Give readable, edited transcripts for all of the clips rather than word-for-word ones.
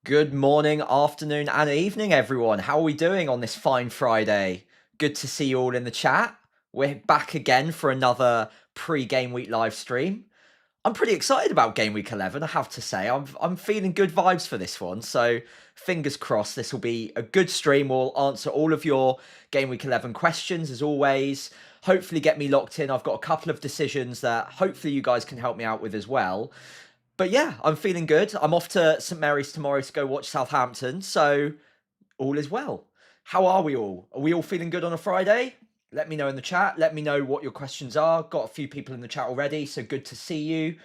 Good morning, afternoon, and evening, everyone. How are we doing on this fine Friday? Good to see you all in the chat. We're back again for another pre-game week live stream. I'm pretty excited about Game Week 11, I have to say. I'm feeling good vibes for this one, so fingers crossed this will be a good stream. We'll answer all of your Game Week 11 questions, as always. Hopefully get me locked in. I've got a couple of decisions that hopefully you guys can help me out with as well. But yeah, I'm feeling good. I'm off to St Mary's tomorrow to go watch Southampton, so all is well. How are we all? Are we all feeling good on a Friday? Let me know in the chat. Let me know what your questions are. Got a few people in the chat already, so good to see you.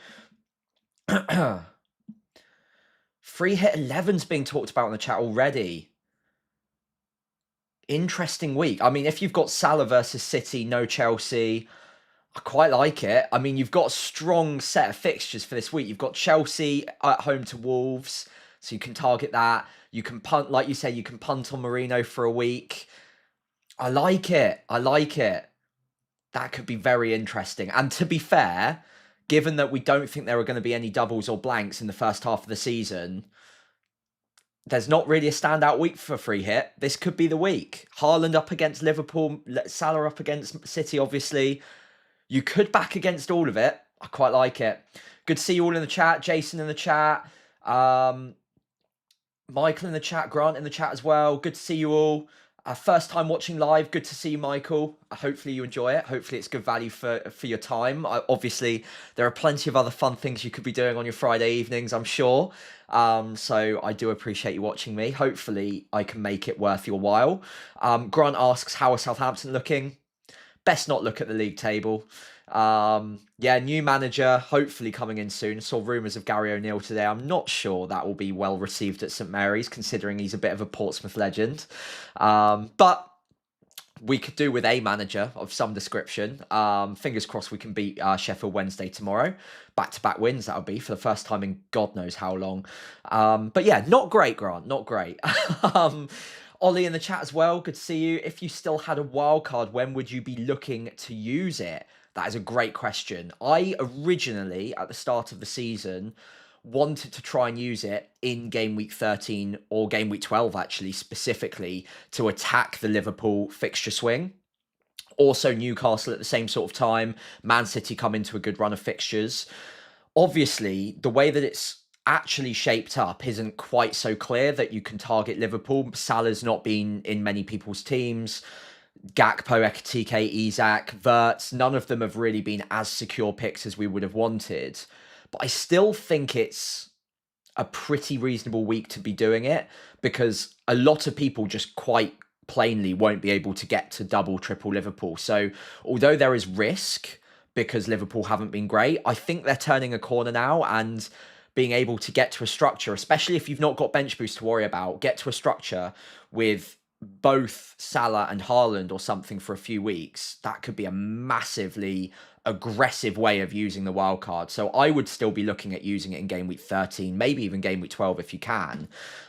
Free hit 11's being talked about in the chat already. Interesting week. I mean, if you've got Salah versus City, no Chelsea, I quite like it. I mean, you've got a strong set of fixtures for this week. You've got Chelsea at home to Wolves, so you can target that. You can punt, like you say, you can punt on Marino for a week. I like it. I like it. That could be very interesting. And to be fair, given that we don't think there are going to be any doubles or blanks in the first half of the season, there's not really a standout week for free hit. This could be the week. Haaland up against Liverpool, Salah up against City, obviously. You could back against all of it. I quite like it. Good to see you all in the chat. Jason in the chat. Michael in the chat. Grant in the chat as well. Good to see you all. First time watching live. Good to see you, Michael. Hopefully you enjoy it. Hopefully it's good value for your time. Obviously, there are plenty of other fun things you could be doing on your Friday evenings, I'm sure. So I do appreciate you watching me. Hopefully I can make it worth your while. Grant asks, how are Southampton looking? Best not look at the league table. Yeah, new manager, hopefully coming in soon. Saw rumours of Gary O'Neill today. I'm not sure that will be well received at St Mary's, considering he's a bit of a Portsmouth legend. But we could do with a manager of some description. Fingers crossed we can beat Sheffield Wednesday tomorrow. Back-to-back wins, that'll be for the first time in God knows how long. But yeah, not great, Grant, not great. Ollie in the chat as well. Good to see you. If you still had a wild card, when would you be looking to use it? That is a great question. I originally, at the start of the season, wanted to try and use it in game week 13 or game week 12, actually, specifically to attack the Liverpool fixture swing. Also Newcastle at the same sort of time. Man City come into a good run of fixtures. Obviously, the way that it's actually shaped up isn't quite so clear that you can target Liverpool. Salah's not been in many people's teams. Gakpo, Ekitike, Isak, Verts, none of them have really been as secure picks as we would have wanted. But I still think it's a pretty reasonable week to be doing it, because a lot of people just quite plainly won't be able to get to double, triple Liverpool. So although there is risk because Liverpool haven't been great, I think they're turning a corner now, and being able to get to a structure, especially if you've not got bench boost to worry about, get to a structure with both Salah and Haaland or something for a few weeks, that could be a massively aggressive way of using the wild card. So I would still be looking at using it in game week 13, maybe even game week 12 if you can.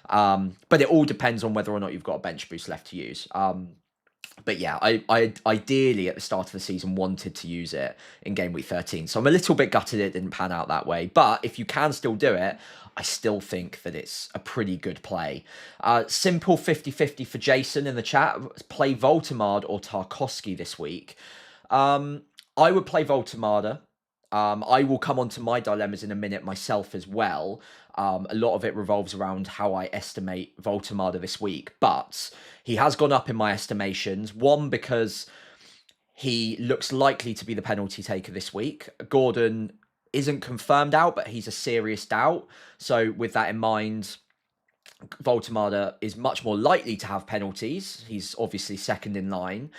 But it all depends on whether or not you've got a bench boost left to use. But yeah, I ideally at the start of the season wanted to use it in game week 13. So I'm a little bit gutted it didn't pan out that way. But if you can still do it, I still think that it's a pretty good play. Simple 50-50 for Jason in the chat. Play Voltemade or Tarkowski this week. I would play Voltemade. I will come on to my dilemmas in a minute myself as well. A lot of it revolves around how I estimate Voltemade this week. But he has gone up in my estimations. One, because he looks likely to be the penalty taker this week. Gordon isn't confirmed out, but he's a serious doubt. So with that in mind, Voltemade is much more likely to have penalties. He's obviously second in line.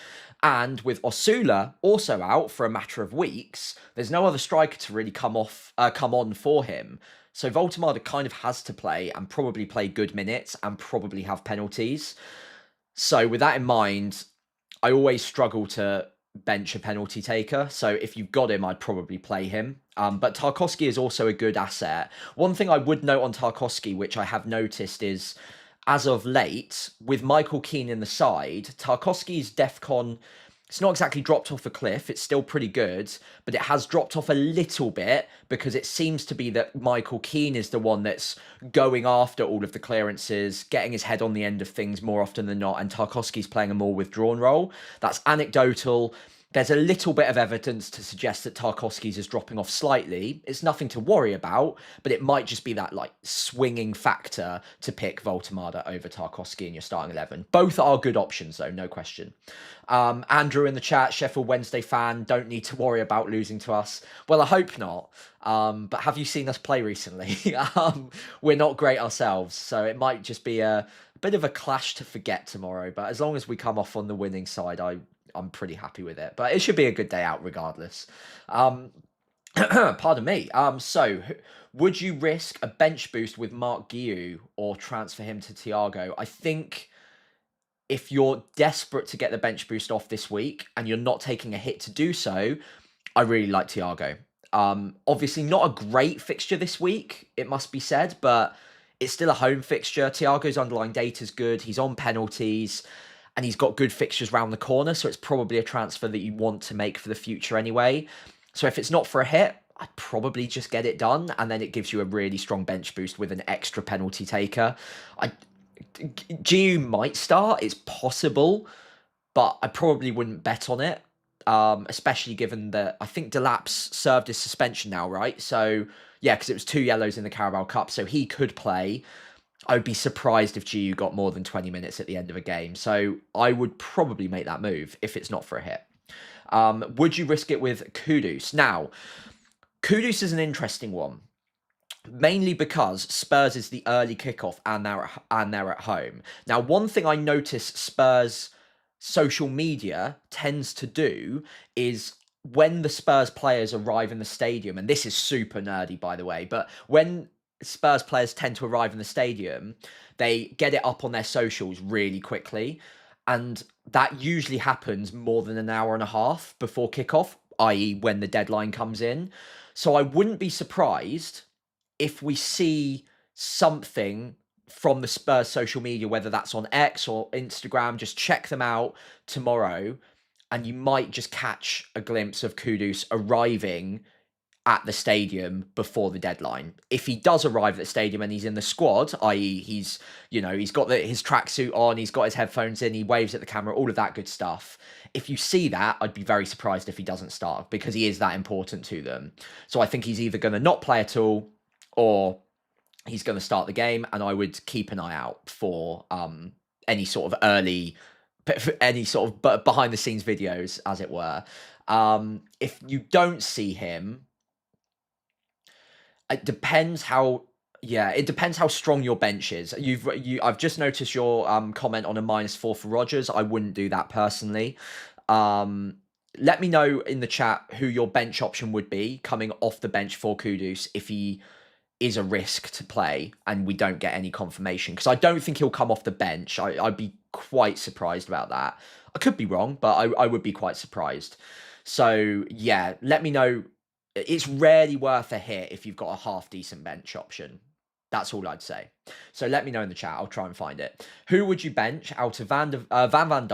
And with Osula also out for a matter of weeks, there's no other striker to really come on for him. So Voltemade kind of has to play and probably play good minutes and probably have penalties. So with that in mind, I always struggle to bench a penalty taker. So if you've got him, I'd probably play him. But Tarkowski is also a good asset. One thing I would note on Tarkowski, which I have noticed, is as of late, with Michael Keane in the side, Tarkowski's DEFCON, it's not exactly dropped off a cliff. It's still pretty good, but it has dropped off a little bit because it seems to be that Michael Keane is the one that's going after all of the clearances, getting his head on the end of things more often than not, and Tarkowski's playing a more withdrawn role. That's anecdotal. There's a little bit of evidence to suggest that Tarkowski's is dropping off slightly. It's nothing to worry about, but it might just be that like swinging factor to pick Voltemade over Tarkowski in your starting 11. Both are good options though, no question. Andrew in the chat, Sheffield Wednesday fan, don't need to worry about losing to us. Well, I hope not. But have you seen us play recently? We're not great ourselves, so it might just be a bit of a clash to forget tomorrow. But as long as we come off on the winning side, I'm pretty happy with it, but it should be a good day out regardless. Pardon me. So would you risk a bench boost with Mark Guiu or transfer him to Thiago? I think if you're desperate to get the bench boost off this week and you're not taking a hit to do so, I really like Thiago. Obviously not a great fixture this week, it must be said, but it's still a home fixture. Thiago's underlying data is good. He's on penalties. And he's got good fixtures round the corner, so it's probably a transfer that you want to make for the future anyway. So if it's not for a hit, I'd probably just get it done, and then it gives you a really strong bench boost with an extra penalty taker. Gio might start, it's possible, but I probably wouldn't bet on it, especially given that I think Delap's served his suspension now, right? So yeah, because it was 2 yellows in the Carabao Cup, so he could play. I would be surprised if GU got more than 20 minutes at the end of a game. So I would probably make that move if it's not for a hit. Would you risk it with Kudus? Now, Kudus is an interesting one, mainly because Spurs is the early kickoff and they're at home. Now, one thing I notice Spurs social media tends to do is when the Spurs players arrive in the stadium, and this is super nerdy, by the way, but when Spurs players tend to arrive in the stadium, they get it up on their socials really quickly. And that usually happens more than an hour and a half before kickoff, i.e. when the deadline comes in. So I wouldn't be surprised if we see something from the Spurs social media, whether that's on X or Instagram, just check them out tomorrow. And you might just catch a glimpse of Kudus arriving at the stadium before the deadline. If he does arrive at the stadium and he's in the squad, i.e. he's got his tracksuit on, he's got his headphones in, he waves at the camera, all of that good stuff. If you see that, I'd be very surprised if he doesn't start because he is that important to them. So I think he's either going to not play at all or he's going to start the game, and I would keep an eye out for any sort of behind the scenes videos, as it were. If you don't see him, it depends how. Yeah, it depends how strong your bench is. I've just noticed your comment on a -4 for Rogers. I wouldn't do that personally. Let me know in the chat who your bench option would be coming off the bench for Kudus if he is a risk to play and we don't get any confirmation, because I don't think he'll come off the bench. I'd be quite surprised about that. I could be wrong, but I would be quite surprised. So yeah, let me know. It's rarely worth a hit if you've got a half decent bench option. That's all I'd say. So let me know in the chat. I'll try and find it. Who would you bench out of Van Dijk? Van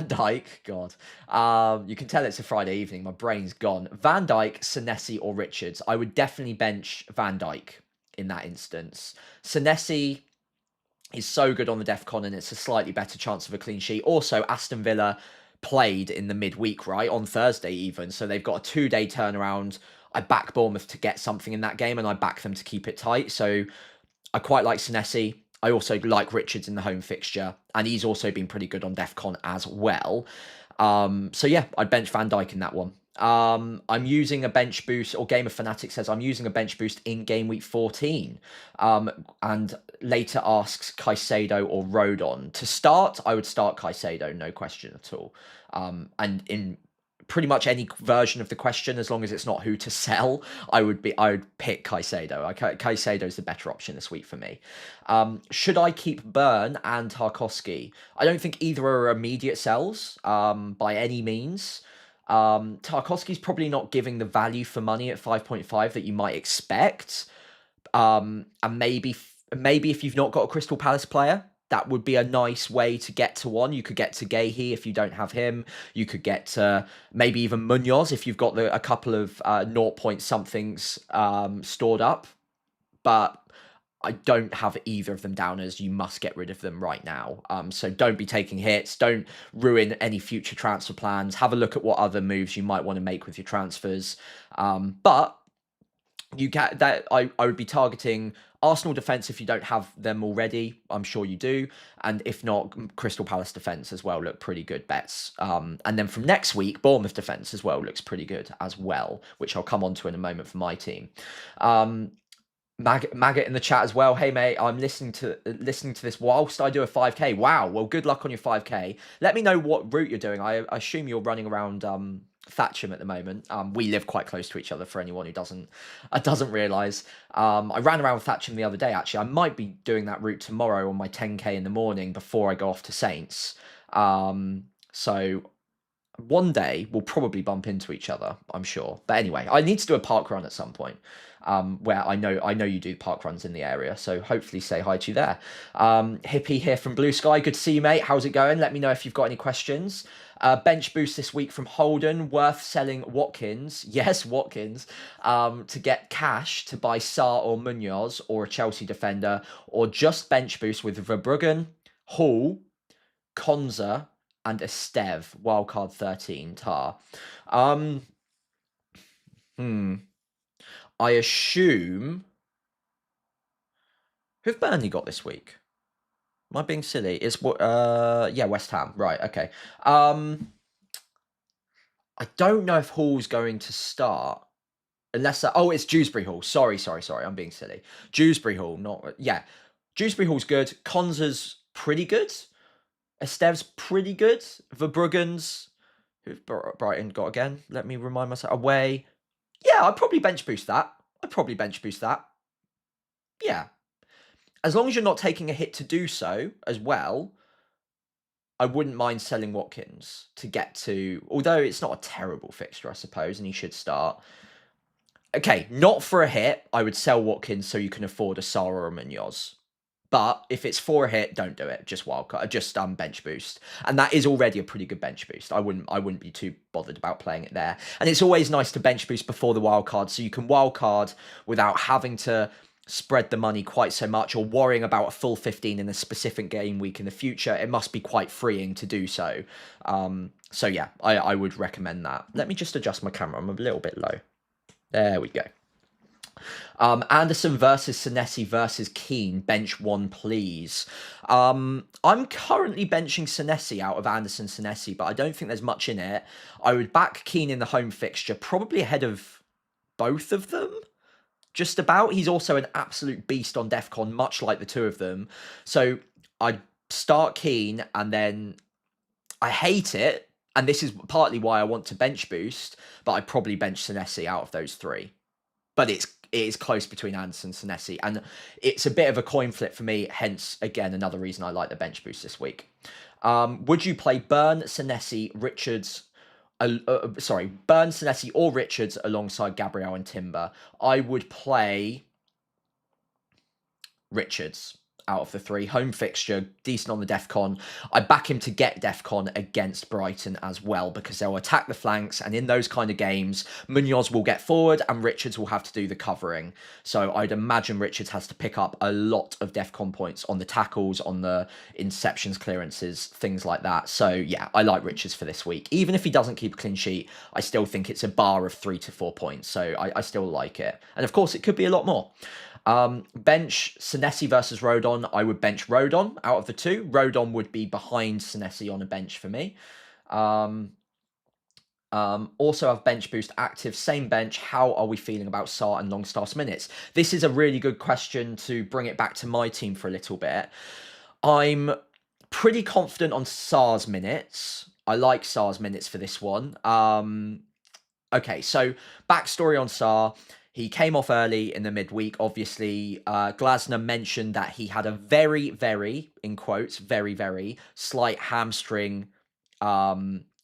Dijk. God. You can tell it's a Friday evening. My brain's gone. Van Dijk, Senesi, or Richards. I would definitely bench Van Dijk in that instance. Senesi is so good on the DEFCON, and it's a slightly better chance of a clean sheet. Also, Aston Villa played in the midweek, right? On Thursday even. So they've got a 2-day turnaround. I back Bournemouth to get something in that game, and I back them to keep it tight. So I quite like Senesi. I also like Richards in the home fixture, and he's also been pretty good on DEFCON as well. So yeah, I'd bench Van Dijk in that one. I'm using a bench boost, or Gamer Fanatic says I'm using a bench boost in game week 14. And later asks Caicedo or Rodon. To start, I would start Caicedo, no question at all. And in pretty much any version of the question, as long as it's not who to sell, I would pick Caicedo. Caicedo is the better option this week for me. Should I keep Burn and Tarkowski? I don't think either are immediate sells by any means. Tarkowski's probably not giving the value for money at 5.5 that you might expect. And maybe if you've not got a Crystal Palace player, that would be a nice way to get to one. You could get to Gahey if you don't have him. You could get to maybe even Munoz if you've got a couple of 0 point somethings stored up. But I don't have either of them down as you must get rid of them right now. So don't be taking hits. Don't ruin any future transfer plans. Have a look at what other moves you might want to make with your transfers. But you get that I would be targeting Arsenal defence if you don't have them already. I'm sure you do. And if not, Crystal Palace defence as well look pretty good bets. And then from next week, Bournemouth defence as well looks pretty good as well, which I'll come on to in a moment for my team. Maggot in the chat as well. Hey mate, I'm listening to this whilst I do a 5k. Wow. Well, good luck on your 5k. Let me know what route you're doing. I assume you're running around Thatcham at the moment. We live quite close to each other for anyone who doesn't realise. I ran around with Thatcham the other day, actually. I might be doing that route tomorrow on my 10k in the morning before I go off to Saints. So one day we'll probably bump into each other, I'm sure. But anyway, I need to do a park run at some point. Where I know you do park runs in the area, so hopefully say hi to you there. Hippie here from Blue Sky, good to see you, mate. How's it going? Let me know if you've got any questions. Bench boost this week from Holden. Worth selling Watkins, yes, Watkins, to get cash to buy Sarr or Munoz or a Chelsea defender, or just bench boost with Verbruggen, Hall, Konza, and Estev, wildcard 13 tar. I assume... Who've Burnley got this week? Am I being silly? It's yeah, West Ham. Right, okay. I don't know if Hall's going to start. Unless... oh, it's Dewsbury Hall. Sorry. I'm being silly. Dewsbury Hall, not... Yeah. Dewsbury Hall's good. Konza's pretty good. Estev's pretty good. Verbruggen's... Who've Brighton got again? Let me remind myself. Away... Yeah, I'd probably bench boost that. Yeah. As long as you're not taking a hit to do so as well, I wouldn't mind selling Watkins to get to... Although it's not a terrible fixture, I suppose, and he should start. Okay, not for a hit, I would sell Watkins so you can afford a Sarr or a Munoz. But if it's for a hit, don't do it. Just wildcard, just bench boost, and that is already a pretty good bench boost. I wouldn't be too bothered about playing it there. And it's always nice to bench boost before the wildcard, so you can wildcard without having to spread the money quite so much or worrying about a full 15 in a specific game week in the future. It must be quite freeing to do so. So yeah, I would recommend that. Let me just adjust my camera. I'm a little bit low. There we go. Anderson versus Senesi versus Keane. Bench one, please. I'm currently benching Senesi out of Anderson Senesi, but I don't think there's much in it. I would back Keane in the home fixture, probably ahead of both of them. Just about. He's also an absolute beast on DEFCON, much like the two of them. So I'd start Keane, and then I hate it, and this is partly why I want to bench boost, but I'd probably bench Senesi out of those three. But it is close between Anderson and Senesi, and it's a bit of a coin flip for me, hence, again, another reason I like the bench boost this week. Would you play Burn, Senesi, Richards... Burn, Senesi or Richards alongside Gabriel and Timber? I would play Richards out of the three. Home fixture, decent on the DEFCON. I back him to get DEFCON against Brighton as well, because they'll attack the flanks, and in those kind of games, Munoz will get forward and Richards will have to do the covering. So I'd imagine Richards has to pick up a lot of DEFCON points on the tackles, on the interceptions, clearances, things like that. So yeah, I like Richards for this week. Even if he doesn't keep a clean sheet, I still think it's a bar of 3 to 4 points. So I still like it. And of course, it could be a lot more. Bench Senesi versus Rodon. I would bench Rodon out of the two. Rodon would be behind Senesi on a bench for me. Also have bench boost active, same bench. How are we feeling about Sarr and Longstaff's minutes? This is a really good question to bring it back to my team for a little bit. I'm pretty confident on Sarr's minutes. I like Sarr's minutes for this one. Okay, so backstory on Sarr. He came off early in the midweek. Obviously, Glasner mentioned that he had a very, very, in quotes, very, very slight hamstring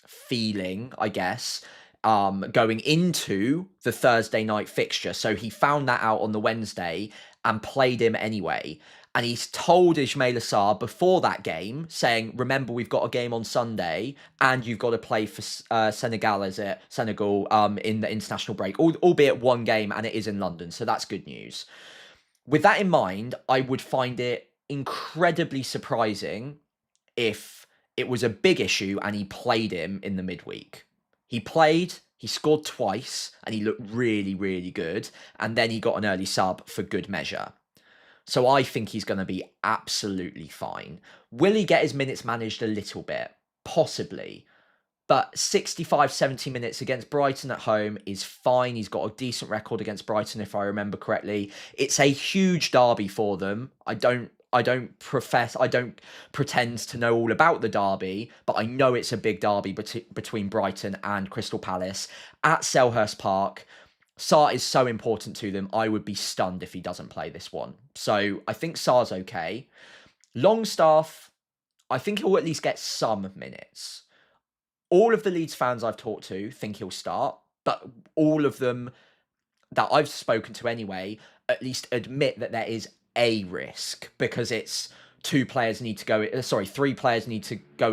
feeling, I guess, going into the Thursday night fixture. So he found that out on the Wednesday and played him anyway. And he's told Ismail Assar before that game, saying, remember, we've got a game on Sunday and you've got to play for Senegal, in the international break, albeit one game, and it is in London. So that's good news. With that in mind, I would find it incredibly surprising if it was a big issue and he played him in the midweek. He played, he scored twice, and he looked really, really good. And then he got an early sub for good measure. So I think he's going to be absolutely fine. Will he get his minutes managed a little bit? Possibly. But 65, 70 minutes against Brighton at home is fine. He's got a decent record against Brighton, if I remember correctly. It's a huge derby for them. I don't pretend to know all about the derby, but I know it's a big derby between Brighton and Crystal Palace at Selhurst Park. Sarr is so important to them. I would be stunned if he doesn't play this one. So I think Sarr's okay. Longstaff, I think he'll at least get some minutes. All of the Leeds fans I've talked to think he'll start, but all of them that I've spoken to anyway, at least admit that there is a risk, because it's three players need to go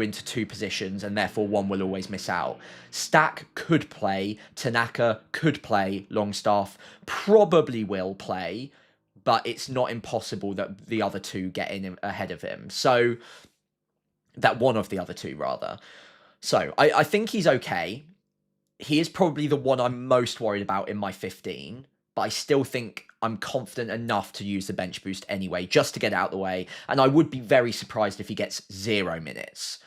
into two positions, and therefore one will always miss out. Stack could play, Tanaka could play, Longstaff probably will play, but it's not impossible that the other two get in ahead of him. So, that one of the other two, rather. So, I think he's okay. He is probably the one I'm most worried about in my 15, but I still think I'm confident enough to use the bench boost anyway, just to get out of the way. And I would be very surprised if he gets 0 minutes.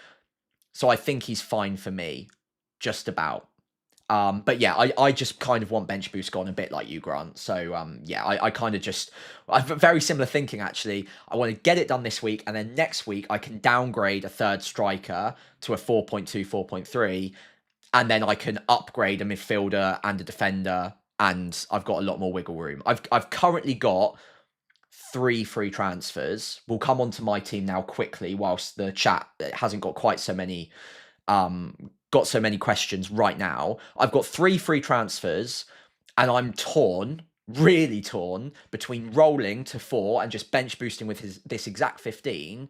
So I think he's fine for me, just about. But yeah, I just kind of want bench boost gone, a bit like you, Grant. So yeah, I kind of just... I've very similar thinking, actually. I want to get it done this week, and then next week I can downgrade a third striker to a 4.2, 4.3, and then I can upgrade a midfielder and a defender, and I've got a lot more wiggle room. I've currently got 3 free transfers. We'll come onto my team now quickly, whilst the chat hasn't got quite so many questions right now. I've got 3 free transfers, and I'm torn, really torn, between rolling to 4 and just bench boosting with this exact 15,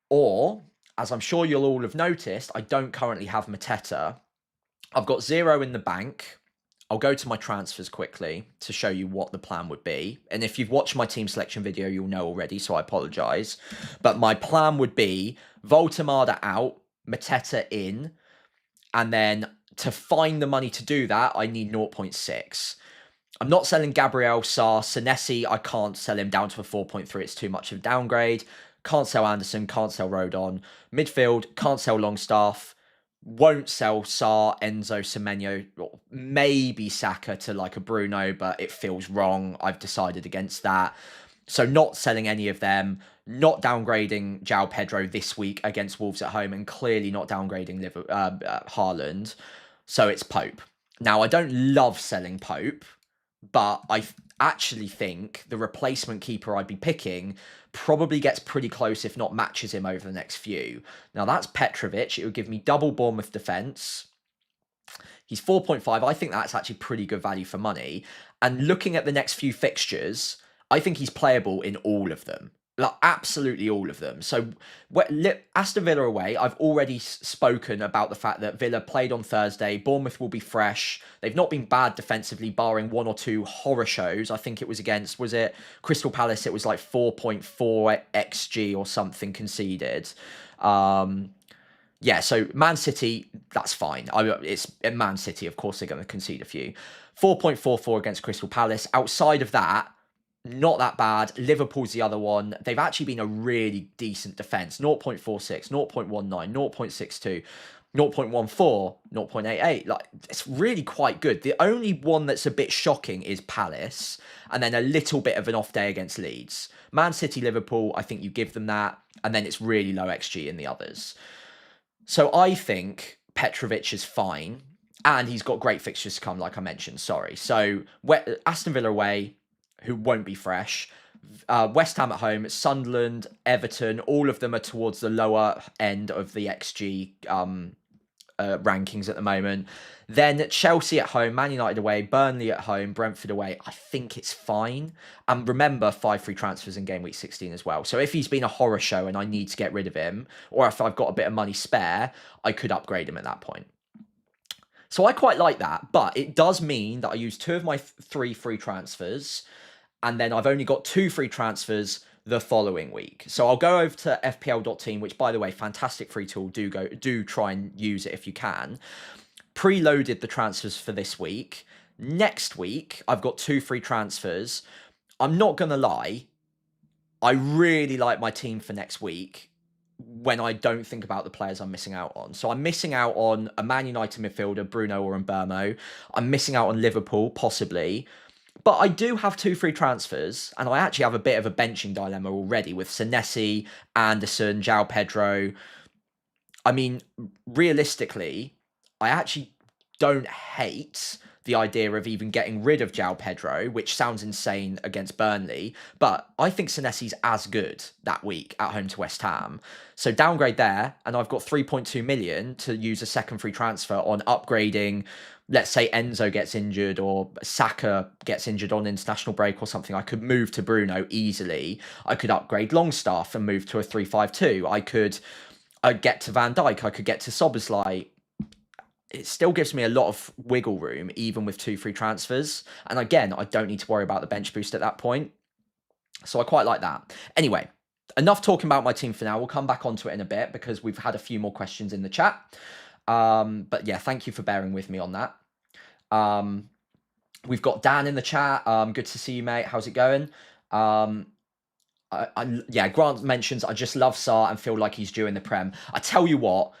or, as I'm sure you'll all have noticed, I don't currently have Mateta. I've got 0 in the bank. I'll go to my transfers quickly to show you what the plan would be. And if you've watched my team selection video, you'll know already, so I apologise. But my plan would be Voltemada out, Mateta in, and then to find the money to do that, I need 0.6. I'm not selling Gabriel, Sarr, Senesi. I can't sell him down to a 4.3. It's too much of a downgrade. Can't sell Anderson. Can't sell Rodon. Midfield, can't sell Longstaff. Won't sell Sarr, Enzo, Semenyo, or maybe Saka to like a Bruno, but it feels wrong. I've decided against that. So not selling any of them, not downgrading João Pedro this week against Wolves at home, and clearly not downgrading Haaland. So it's Pope. Now, I don't love selling Pope, but I actually think the replacement keeper I'd be picking probably gets pretty close, if not matches him over the next few. Now, that's Petrovic. It would give me double Bournemouth defence. He's 4.5. I think that's actually pretty good value for money. And looking at the next few fixtures, I think he's playable in all of them. Like, absolutely all of them. So, Aston Villa away, I've already spoken about the fact that Villa played on Thursday. Bournemouth will be fresh. They've not been bad defensively, barring one or two horror shows. I think it was against, was it Crystal Palace? It was like 4.4 XG or something conceded. Yeah, so Man City, that's fine. It's Man City, of course, they're going to concede a few. 4.44 against Crystal Palace. Outside of that, not that bad. Liverpool's the other one. They've actually been a really decent defence. 0.46, 0.19, 0.62, 0.14, 0.88. Like, it's really quite good. The only one that's a bit shocking is Palace, and then a little bit of an off day against Leeds. Man City, Liverpool, I think you give them that, and then it's really low XG in the others. So I think Petrovic is fine, and he's got great fixtures to come, like I mentioned. Sorry. So Aston Villa away, who won't be fresh. West Ham at home, Sunderland, Everton, all of them are towards the lower end of the XG rankings at the moment. Then Chelsea at home, Man United away, Burnley at home, Brentford away. I think it's fine. And remember, 5 free transfers in Game Week 16 as well. So if he's been a horror show and I need to get rid of him, or if I've got a bit of money spare, I could upgrade him at that point. So I quite like that, but it does mean that I use 2 of my 3 free transfers, and then I've only got 2 free transfers the following week. So I'll go over to FPL.team, which, by the way, fantastic free tool. Do try and use it if you can. Preloaded the transfers for this week. Next week, I've got 2 free transfers. I'm not going to lie, I really like my team for next week when I don't think about the players I'm missing out on. So I'm missing out on a Man United midfielder, Bruno or Mbeumo. I'm missing out on Liverpool, possibly. But I do have 2 free transfers, and I actually have a bit of a benching dilemma already with Senesi, Anderson, João Pedro. I mean, realistically, I actually don't hate the idea of even getting rid of João Pedro, which sounds insane against Burnley, but I think Senesi's as good that week at home to West Ham. So downgrade there, and I've got 3.2 million to use a second free transfer on upgrading. Let's say Enzo gets injured or Saka gets injured on international break or something. I could move to Bruno easily. I could upgrade Longstaff and move to a 3-5-2. I could get to Van Dijk. I could get to Szoboszlai. It still gives me a lot of wiggle room, even with 2 free transfers. And again, I don't need to worry about the bench boost at that point. So I quite like that. Anyway, enough talking about my team for now. We'll come back onto it in a bit because we've had a few more questions in the chat. But yeah, thank you for bearing with me on that. We've got Dan in the chat. Good to see you, mate. How's it going? Yeah, Grant mentions, I just love Sarr and feel like he's due in the Prem. I tell you what,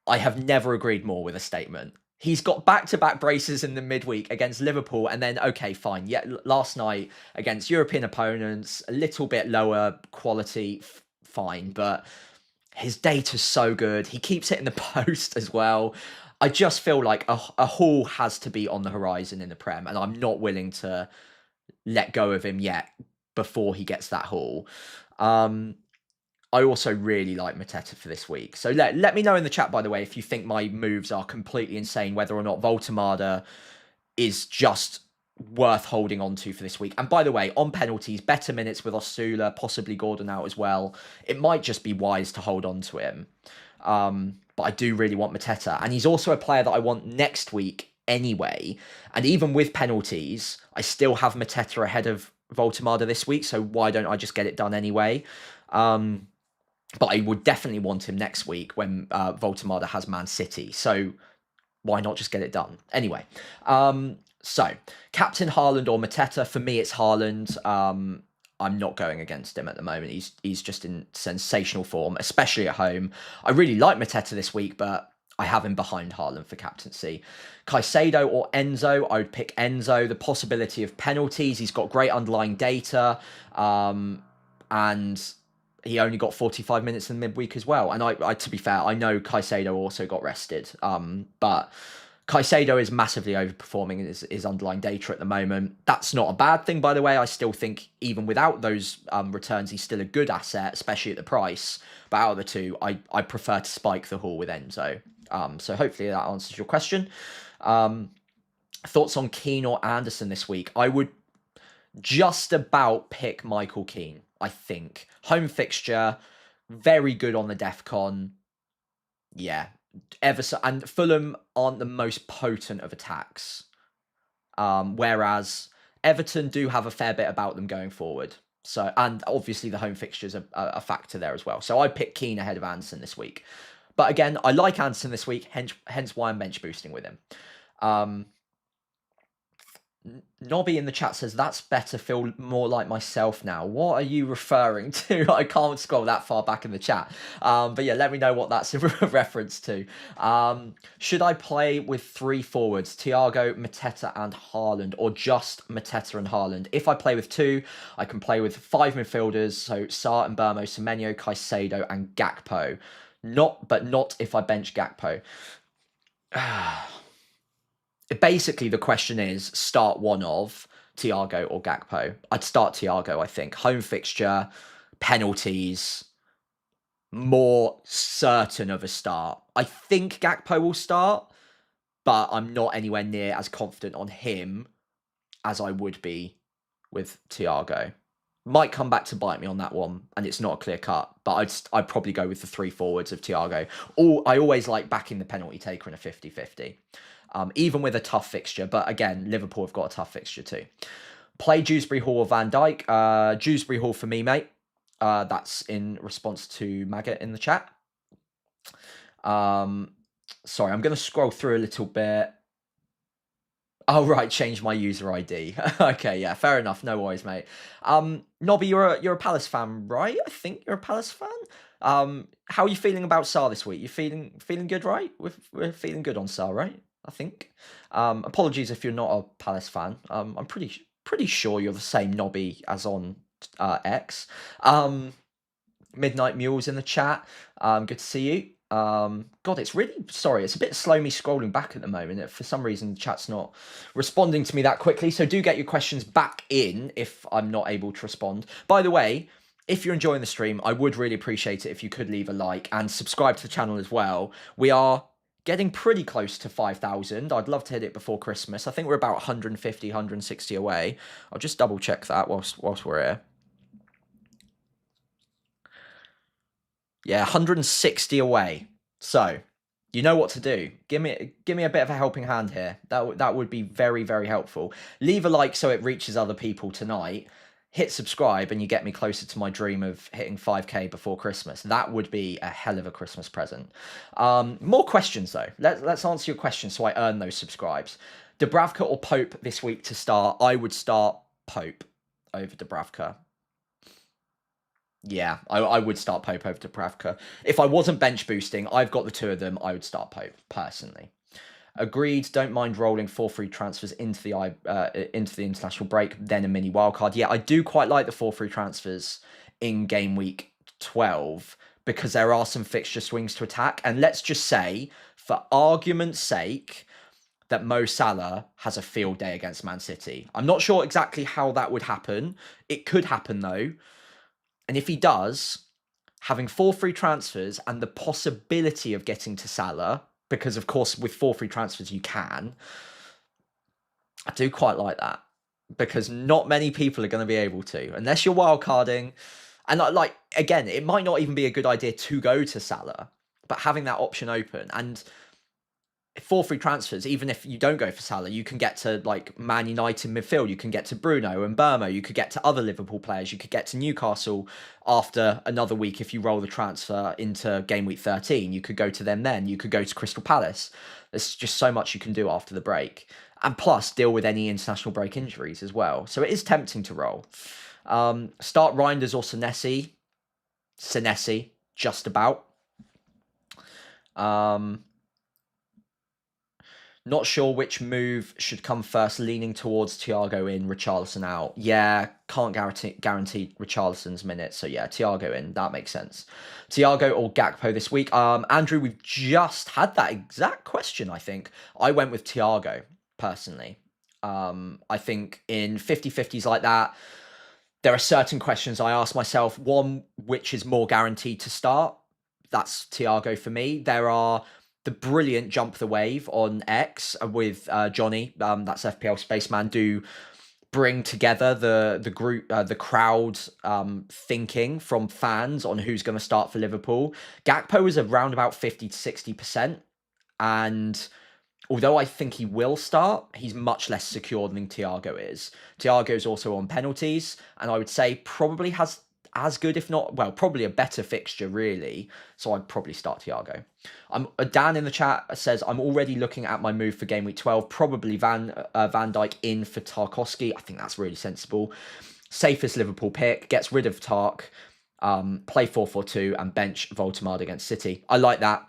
I have never agreed more with a statement. He's got back-to-back braces in the midweek against Liverpool, and then, okay, fine. Yeah, last night against European opponents, a little bit lower quality, fine. But his data's so good. He keeps hitting the post as well. I just feel like a haul has to be on the horizon in the Prem, and I'm not willing to let go of him yet before he gets that haul. I also really like Mateta for this week. So let me know in the chat, by the way, if you think my moves are completely insane, whether or not Voltemada is just worth holding on to for this week. And by the way, on penalties, better minutes with Osula, possibly Gordon out as well. It might just be wise to hold on to him. But I do really want Mateta. And he's also a player that I want next week anyway. And even with penalties, I still have Mateta ahead of Voltemada this week. So why don't I just get it done anyway? But I would definitely want him next week when Voltemada has Man City. So why not just get it done? Anyway, So, Captain Haaland or Mateta? For me, it's Haaland. I'm not going against him at the moment. He's just in sensational form, especially at home. I really like Mateta this week, but I have him behind Haaland for captaincy. Caicedo or Enzo? I would pick Enzo. The possibility of penalties. He's got great underlying data, and he only got 45 minutes in the midweek as well. And I to be fair, I know Caicedo also got rested, but Caicedo is massively overperforming his underlying data at the moment. That's not a bad thing, by the way. I still think even without those returns, he's still a good asset, especially at the price. But out of the two, I prefer to spike the haul with Enzo. So hopefully that answers your question. Thoughts on Keane or Anderson this week? I would just about pick Michael Keane, I think. Home fixture, very good on the DEFCON. Yeah. And Fulham aren't the most potent of attacks, whereas Everton do have a fair bit about them going forward. So, and obviously the home fixtures are a factor there as well. So I pick Keane ahead of Anderson this week. But again, I like Anderson this week, hence why I'm bench boosting with him. Nobby in the chat says, that's better, feel more like myself now. What are you referring to? I can't scroll that far back in the chat. But yeah, let me know what that's a reference to. Should I play with 3 forwards, Thiago, Mateta and Haaland, or just Mateta and Haaland? If I play with 2, I can play with 5 midfielders, so Sarr and Burmo, Semenyo, Caicedo and Gakpo. But not if I bench Gakpo. Basically, the question is, start one of Thiago or Gakpo. I'd start Thiago, I think. Home fixture, penalties, more certain of a start. I think Gakpo will start, but I'm not anywhere near as confident on him as I would be with Thiago. Might come back to bite me on that one, and it's not a clear cut, but I'd probably go with the 3 forwards of Thiago. I always like backing the penalty taker in a 50-50. Even with a tough fixture. But again, Liverpool have got a tough fixture too. Play Dewsbury Hall or Van Dijk. Dewsbury Hall for me, mate. That's in response to Maggot in the chat. Sorry, I'm going to scroll through a little bit. Oh, right, change my user ID. Okay, yeah, fair enough. No worries, mate. Nobby, you're a Palace fan, right? I think you're a Palace fan. How are you feeling about Sarr this week? You feeling good, right? We're feeling good on Sarr, right? I think. Apologies if you're not a Palace fan. I'm pretty sure you're the same Nobby as on X. Midnight Mules in the chat. Good to see you. God, it's really sorry. It's a bit slow me scrolling back at the moment. For some reason, the chat's not responding to me that quickly. So do get your questions back in if I'm not able to respond. By the way, if you're enjoying the stream, I would really appreciate it if you could leave a like and subscribe to the channel as well. We are getting pretty close to 5,000. I'd love to hit it before Christmas. I think we're about 150, 160 away. I'll just double check that whilst we're here. Yeah, 160 away. So, you know what to do. Give me a bit of a helping hand here. That would be very, very helpful. Leave a like so it reaches other people tonight. Hit subscribe and you get me closer to my dream of hitting 5k before Christmas. That would be a hell of a Christmas present. More questions though. Let's answer your questions so I earn those subscribes. Dubravka or Pope this week to start? I would start Pope over Dubravka. Yeah, I would start Pope over Dubravka. If I wasn't bench boosting, I've got the 2 of them. I would start Pope personally. Agreed. Don't mind rolling 4 free transfers into the international break, then a mini wildcard. Yeah, I do quite like the 4 free transfers in game week 12 because there are some fixture swings to attack. And let's just say, for argument's sake, that Mo Salah has a field day against Man City. I'm not sure exactly how that would happen. It could happen though. And if he does, having 4 free transfers and the possibility of getting to Salah, because of course with 4 free transfers you can, I do quite like that. Because not many people are going to be able to, unless you're wildcarding. And like, again, it might not even be a good idea to go to Salah, but having that option open. And 4 free transfers, even if you don't go for Salah, you can get to like Man United midfield, you can get to Bruno and Burmo, you could get to other Liverpool players, you could get to Newcastle after another week if you roll the transfer into game week 13, you could go to them then, you could go to Crystal Palace. There's just so much you can do after the break. And plus, deal with any international break injuries as well. So it is tempting to roll. Start Reinders or Senesi. Senesi, just about. Not sure which move should come first, leaning towards Thiago in, Richarlison out. Yeah, can't guarantee Richarlison's minutes. So yeah, Thiago in, that makes sense. Thiago or Gakpo this week. Andrew, we've just had that exact question, I think. I went with Thiago, personally. I think in 50-50s like that, there are certain questions I ask myself. One, which is more guaranteed to start? That's Thiago for me. There are the brilliant Jump the Wave on X with Johnny, that's FPL Spaceman, do bring together the group, the crowd thinking from fans on who's going to start for Liverpool. Gakpo is around about 50 to 60%. And although I think he will start, he's much less secure than Thiago is. Thiago's also on penalties, and I would say probably has as good, if not, well, probably a better fixture, really. So I'd probably start Thiago. Dan in the chat says, I'm already looking at my move for game week 12. Probably Van Dijk in for Tarkowski. I think that's really sensible. Safest Liverpool pick. Gets rid of Tark. Play 4-4-2 and bench Voltemade against City. I like that.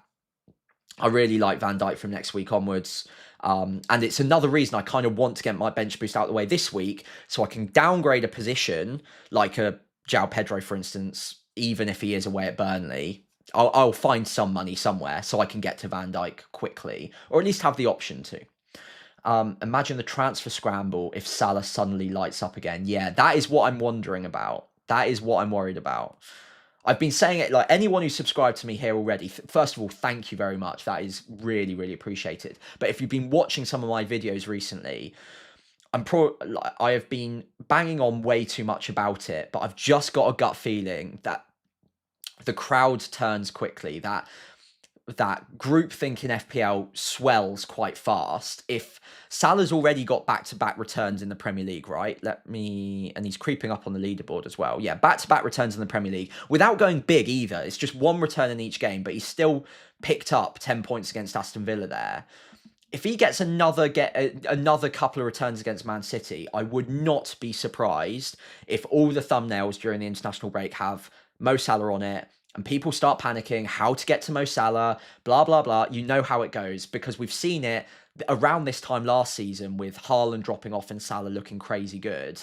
I really like Van Dijk from next week onwards. And it's another reason I kind of want to get my bench boost out of the way this week so I can downgrade a position like a João Pedro, for instance, even if he is away at Burnley. I'll find some money somewhere so I can get to Van Dijk quickly, or at least have the option to. Imagine the transfer scramble if Salah suddenly lights up again. Yeah, that is what I'm wondering about. That is what I'm worried about. I've been saying it, like, anyone who subscribed to me here already, first of all, thank you very much. That is really, really appreciated. But if you've been watching some of my videos recently, I have been banging on way too much about it, but I've just got a gut feeling that the crowd turns quickly, that groupthink in FPL swells quite fast. If Salah's already got back-to-back returns in the Premier League, right? And he's creeping up on the leaderboard as well. Yeah, back-to-back returns in the Premier League without going big either. It's just one return in each game, but he's still picked up 10 points against Aston Villa there. If he gets another couple of returns against Man City, I would not be surprised if all the thumbnails during the international break have Mo Salah on it, and people start panicking, how to get to Mo Salah, blah, blah, blah. You know how it goes, because we've seen it around this time last season with Haaland dropping off and Salah looking crazy good.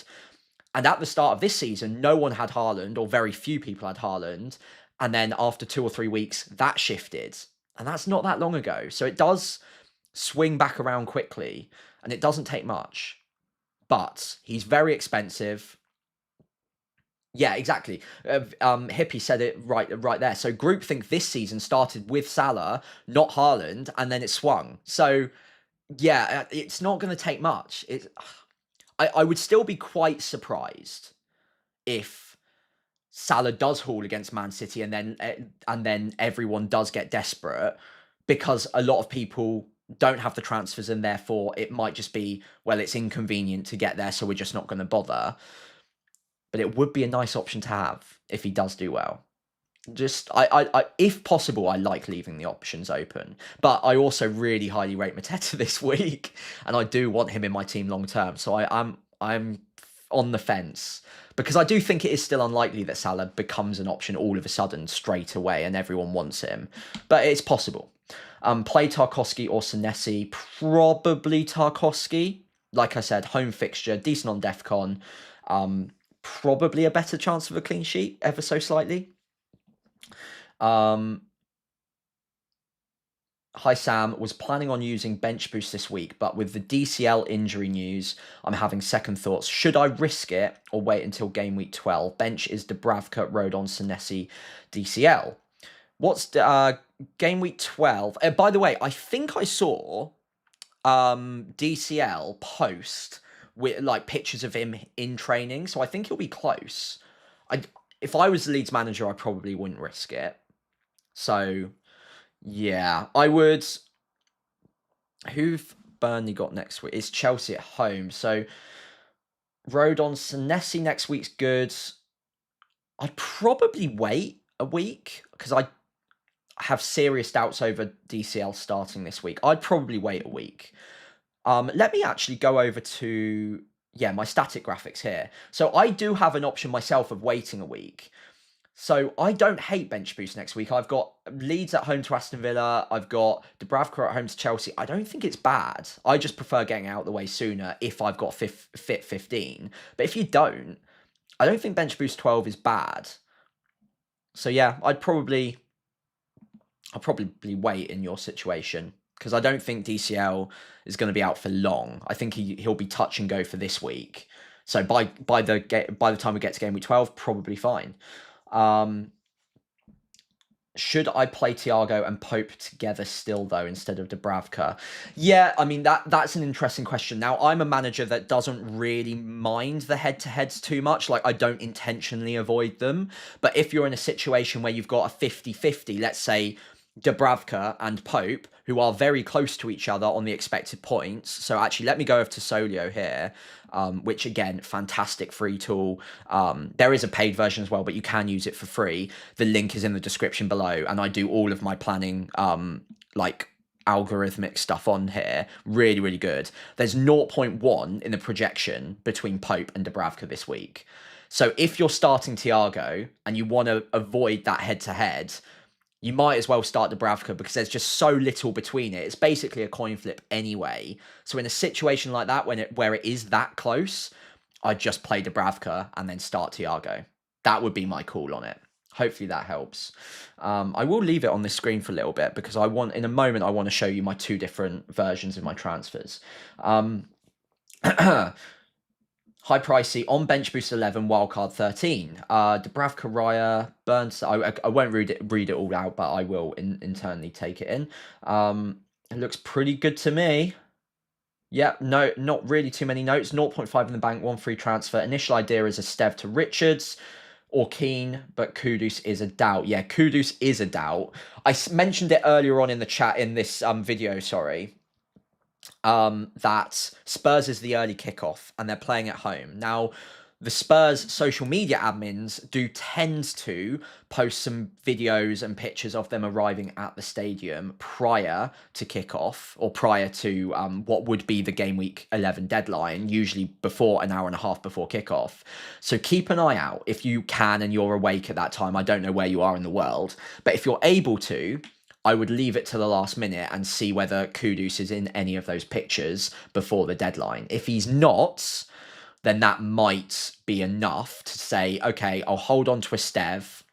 And at the start of this season, no one had Haaland, or very few people had Haaland. And then after 2 or 3 weeks, that shifted. And that's not that long ago. So it does swing back around quickly, and it doesn't take much. But he's very expensive. Yeah, exactly. Hippie said it right there. So groupthink this season started with Salah, not Haaland, and then it swung. So yeah, it's not going to take much. I would still be quite surprised if Salah does haul against Man City, and then everyone does get desperate, because a lot of people don't have the transfers, and therefore it might just be, well, it's inconvenient to get there, so we're just not going to bother. But it would be a nice option to have if he does do well. Just, I if possible, I like leaving the options open. But I also really highly rate Mateta this week, and I do want him in my team long term. So I'm on the fence, because I do think it is still unlikely that Salah becomes an option all of a sudden straight away and everyone wants him. But it's possible. Play Tarkowski or Senesi. Probably Tarkowski. Like I said, home fixture, decent on DEFCON. Probably a better chance of a clean sheet, ever so slightly. Hi Sam, was planning on using bench boost this week, but with the DCL injury news, I'm having second thoughts. Should I risk it or wait until game week 12? Bench is Dubravka, Rodon, Senesi, DCL. What's game week 12? By the way, I think I saw DCL post with like pictures of him in training, so I think he'll be close. If I was the Leeds manager, I probably wouldn't risk it. So yeah, I would. Who've Burnley got next week? It's Chelsea at home. So Rodon, Senesi next week's good. I'd probably wait a week, because I have serious doubts over DCL starting this week. I'd probably wait a week. Let me actually go over to, yeah, my static graphics here. So I do have an option myself of waiting a week. So I don't hate bench boost next week. I've got Leeds at home to Aston Villa. I've got Dubravka at home to Chelsea. I don't think it's bad. I just prefer getting out of the way sooner if I've got fit 15. But if you don't, I don't think bench boost 12 is bad. So yeah, I'll probably wait in your situation, because I don't think DCL is going to be out for long. I think he'll be touch and go for this week. So by the time we get to game week 12, probably fine. Should I play Thiago and Pope together still, though, instead of Dubravka? Yeah, I mean, that's an interesting question. Now, I'm a manager that doesn't really mind the head-to-heads too much. Like, I don't intentionally avoid them. But if you're in a situation where you've got a 50-50, let's say Dubravka and Pope, who are very close to each other on the expected points. So actually, let me go over to Solio here, which again, fantastic free tool. There is a paid version as well, but you can use it for free. The link is in the description below, and I do all of my planning, like algorithmic stuff on here. Really, really good. There's 0.1 in the projection between Pope and Dubravka this week. So if you're starting Thiago and you want to avoid that head-to-head, you might as well start Dubravka, because there's just so little between it. It's basically a coin flip anyway. So in a situation like that, where it is that close, I'd just play Dubravka and then start Thiago. That would be my call on it. Hopefully that helps. I will leave it on this screen for a little bit, because in a moment, I want to show you my two different versions of my transfers. High pricey on bench boost 11, wildcard 13. Dubravka, Raya, Burns. I won't read it all out, but I will internally take it in. It looks pretty good to me. Yeah, no, not really too many notes. 0.5 in the bank, 1 free transfer. Initial idea is a Stev to Richards or Keane, but Kudus is a doubt. Yeah, Kudus is a doubt. I mentioned it earlier on in the chat in this video, sorry. That Spurs is the early kickoff and they're playing at home. Now, the Spurs social media admins do tend to post some videos and pictures of them arriving at the stadium prior to kickoff, or prior to what would be the game week 11 deadline, usually before an hour and a half before kickoff. So keep an eye out if you can and you're awake at that time. I don't know where you are in the world, but if you're able to, I would leave it to the last minute and see whether Kudus is in any of those pictures before the deadline. If he's not, then that might be enough to say, okay, I'll hold on to a Stev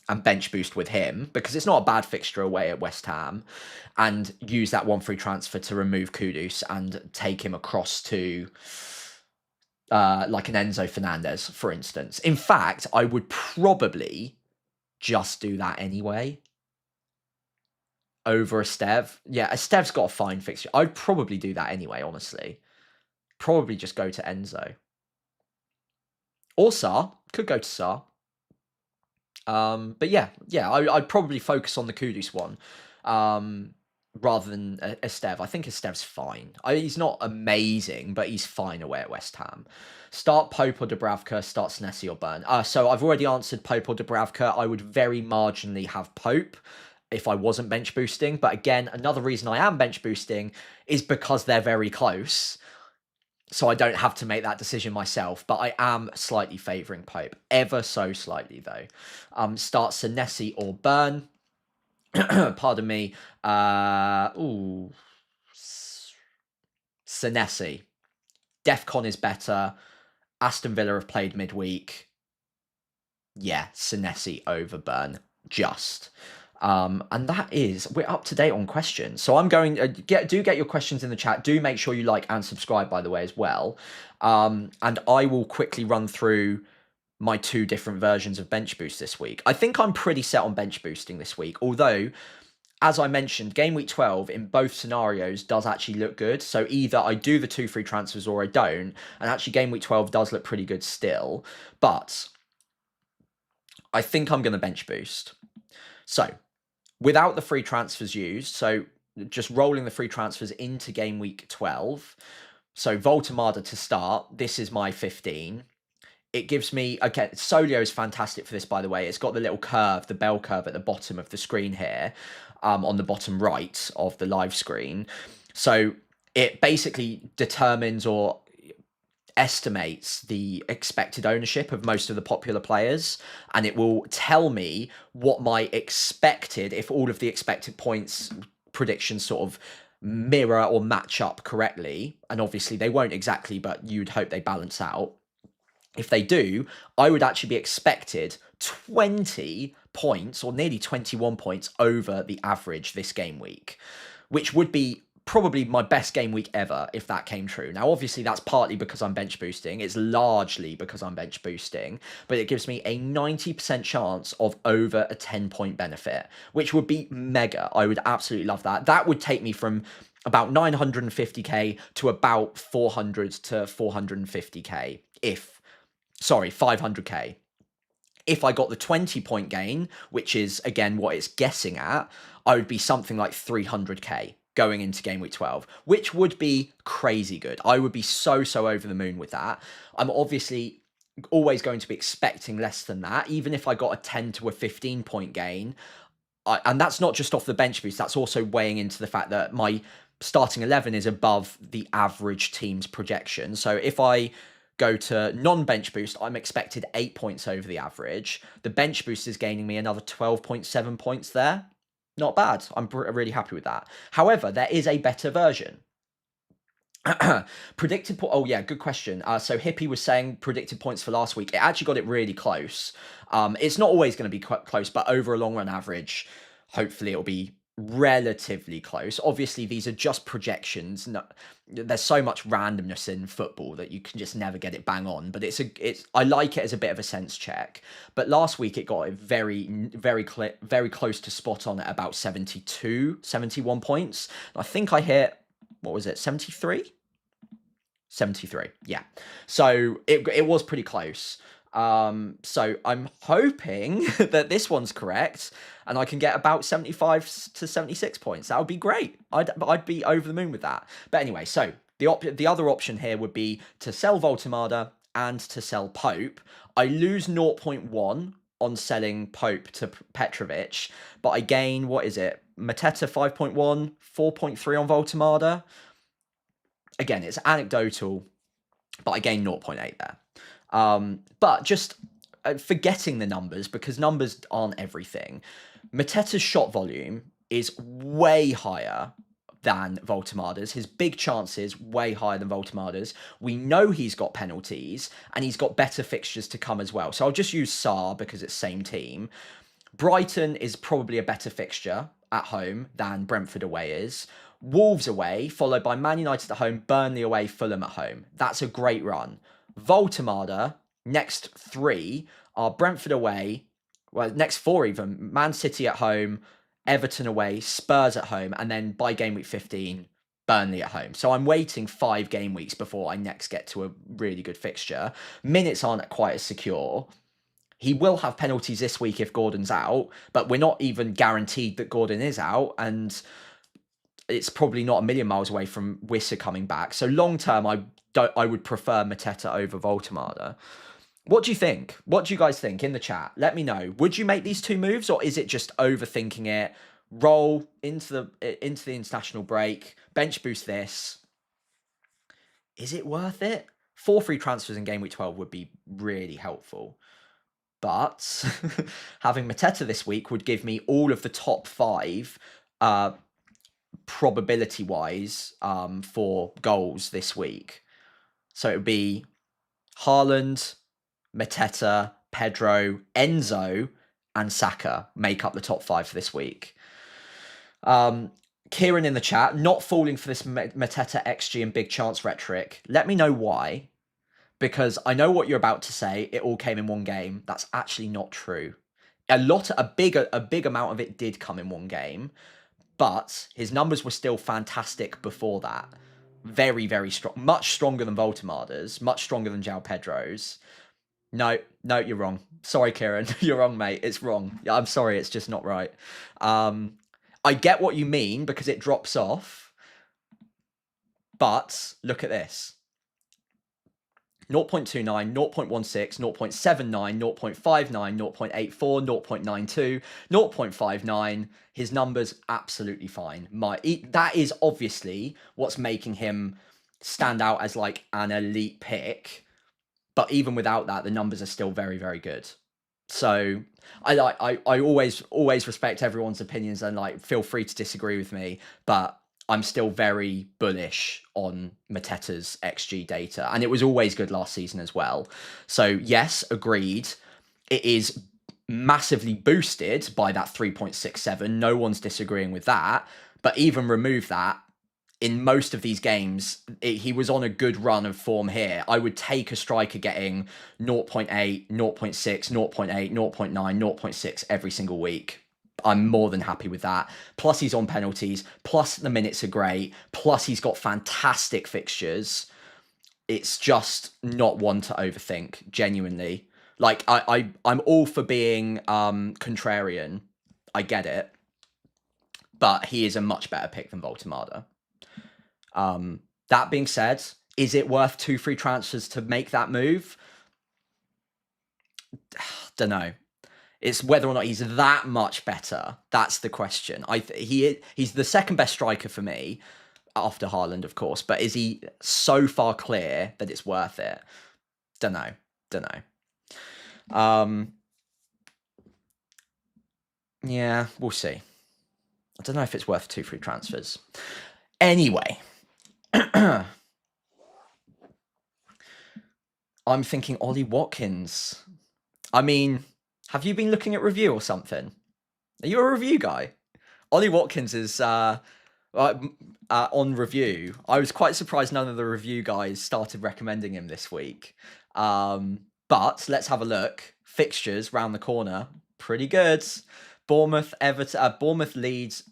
and bench boost with him, because it's not a bad fixture away at West Ham, and use that 1 free transfer to remove Kudus and take him across to like an Enzo Fernandez, for instance. In fact, I would probably just do that anyway over a Stev. Yeah, a Stev's got a fine fixture. I'd probably do that anyway, honestly. Probably just go to Enzo. Or Sar. Could go to Sar. But yeah, I'd probably focus on the Kudus one rather than Estev. I think Estev's fine. He's not amazing, but he's fine away at West Ham. Start Pope or Dubravka, start Senesi or Burn. So I've already answered Pope or Dubravka. I would very marginally have Pope if I wasn't bench boosting. But again, another reason I am bench boosting is because they're very close. So I don't have to make that decision myself, but I am slightly favouring Pope. Ever so slightly, though. Start Senesi or Burn. Pardon me. Senesi. Defcon is better. Aston Villa have played midweek. Yeah, Senesi over Burn. Just. And that is, we're up to date on questions. So I'm going to get your questions in the chat. Do make sure you like and subscribe, by the way, as well. And I will quickly run through my two different versions of bench boost this week. I think I'm pretty set on bench boosting this week, although, as I mentioned, game week 12 in both scenarios does actually look good. So either I do the 2 free transfers or I don't. And actually game week 12 does look pretty good still. But I think I'm going to bench boost. So without the free transfers used, so just rolling the free transfers into game week 12. So Voltamada to start. This is my 15. It gives me, okay, Solio is fantastic for this, by the way. It's got the little curve, the bell curve at the bottom of the screen here, on the bottom right of the live screen. So It basically determines or estimates the expected ownership of most of the popular players, and it will tell me what my expected, if all of the expected points predictions sort of mirror or match up correctly, and obviously they won't exactly, but you'd hope they balance out. If they do, I would actually be expected 20 points or nearly 21 points over the average this game week, which would be probably my best game week ever if that came true. Now, obviously, that's partly because I'm bench boosting. It's largely because I'm bench boosting, but it gives me a 90% chance of over a 10-point benefit, which would be mega. I would absolutely love that. That would take me from about 950k to about 400 to 450k if, sorry, 500k. If I got the 20-point gain, which is, again, what it's guessing at, I would be something like 300k going into Game Week 12, which would be crazy good. I would be so over the moon with that. I'm obviously always going to be expecting less than that, even if I got a 10 to a 15-point gain. And that's not just off the bench boost, that's also weighing into the fact that my starting 11 is above the average team's projection. So if I go to non-bench boost, I'm expected 8 points over the average. The bench boost is gaining me another 12.7 points there. Not bad. I'm really happy with that. However, there is a better version. Predicted oh yeah, good question. So Hippie was saying predicted points for last week. It actually got it really close. It's not always going to be quite close, but over a long run average, hopefully it'll be relatively close. Obviously, these are just projections. No, there's so much randomness in football that you can just never get it bang on. But I like it as a bit of a sense check. But last week it got it very close to spot on at about 72, 71 points. I think I hit, what was it, 73? 73, yeah. So it was pretty close. So I'm hoping that this one's correct and I can get about 75 to 76 points. That would be great. I'd be over the moon with that. But anyway, so the other option here would be to sell Voltemada and to sell Pope. I lose 0.1 on selling Pope to Petrovic, but I gain, what is it? Mateta 5.1, 4.3 on Voltemada. Again, it's anecdotal, but I gain 0.8 there. But just forgetting the numbers, because numbers aren't everything. Mateta's shot volume is way higher than Voltemada's. His big chances way higher than Voltemada's. We know he's got penalties, and he's got better fixtures to come as well. So I'll just use Saar because it's same team. Brighton is probably a better fixture at home than Brentford away is. Wolves away, followed by Man United at home, Burnley away, Fulham at home. That's a great run. Voltemada, next 3 are Brentford away, well, next 4 even, Man City at home, Everton away, Spurs at home, and then by game week 15, Burnley at home. So I'm waiting 5 game weeks before I next get to a really good fixture. Minutes aren't quite as secure. He will have penalties this week if Gordon's out, but we're not even guaranteed that Gordon is out, and it's probably not a million miles away from Wissa coming back. So long term, I would prefer Mateta over Voltemada. What do you think? What do you guys think in the chat? Let me know. Would you make these 2 moves, or is it just overthinking it? Roll into the international break, bench boost this. Is it worth it? 4 free transfers in game week 12 would be really helpful. But having Mateta this week would give me all of the top 5 probability-wise for goals this week. So it would be Haaland, Mateta, Pedro, Enzo, and Saka make up the top 5 for this week. Kieran in the chat, not falling for this Mateta XG and big chance rhetoric. Let me know why. Because I know what you're about to say. It all came in one game. That's actually not true. A big amount of it did come in one game, but his numbers were still fantastic before that. Very, very strong. Much stronger than Voltemada's. Much stronger than João Pedro's. No, you're wrong. Sorry, Kieran. You're wrong, mate. It's wrong. I'm sorry. It's just not right. I get what you mean because it drops off. But look at this. 0.29, 0.16, 0.79, 0.59, 0.84, 0.92, 0.59. His numbers absolutely fine. That is obviously what's making him stand out as like an elite pick. But even without that, the numbers are still very, very good. So I always respect everyone's opinions and like feel free to disagree with me, but I'm still very bullish on Mateta's XG data, and it was always good last season as well. So yes, agreed. It is massively boosted by that 3.67. No one's disagreeing with that. But even remove that, in most of these games, he was on a good run of form here. I would take a striker getting 0.8, 0.6, 0.8, 0.9, 0.6 every single week. I'm more than happy with that. Plus he's on penalties. Plus the minutes are great. Plus he's got fantastic fixtures. It's just not one to overthink, genuinely. Like, I'm all for being contrarian. I get it. But he is a much better pick than Voltemada. That being said, is it worth 2 free transfers to make that move? Don't know. It's whether or not he's that much better. That's the question. He's the second best striker for me, after Haaland, of course. But is he so far clear that it's worth it? Don't know. Yeah, we'll see. I don't know if it's worth 2 free transfers. Anyway. I'm thinking Ollie Watkins. I mean, have you been looking at review or something? Are you a review guy? Ollie Watkins is on review. I was quite surprised none of the review guys started recommending him this week. But let's have a look. Fixtures round the corner. Pretty good. Bournemouth, Everton, Bournemouth, Leeds.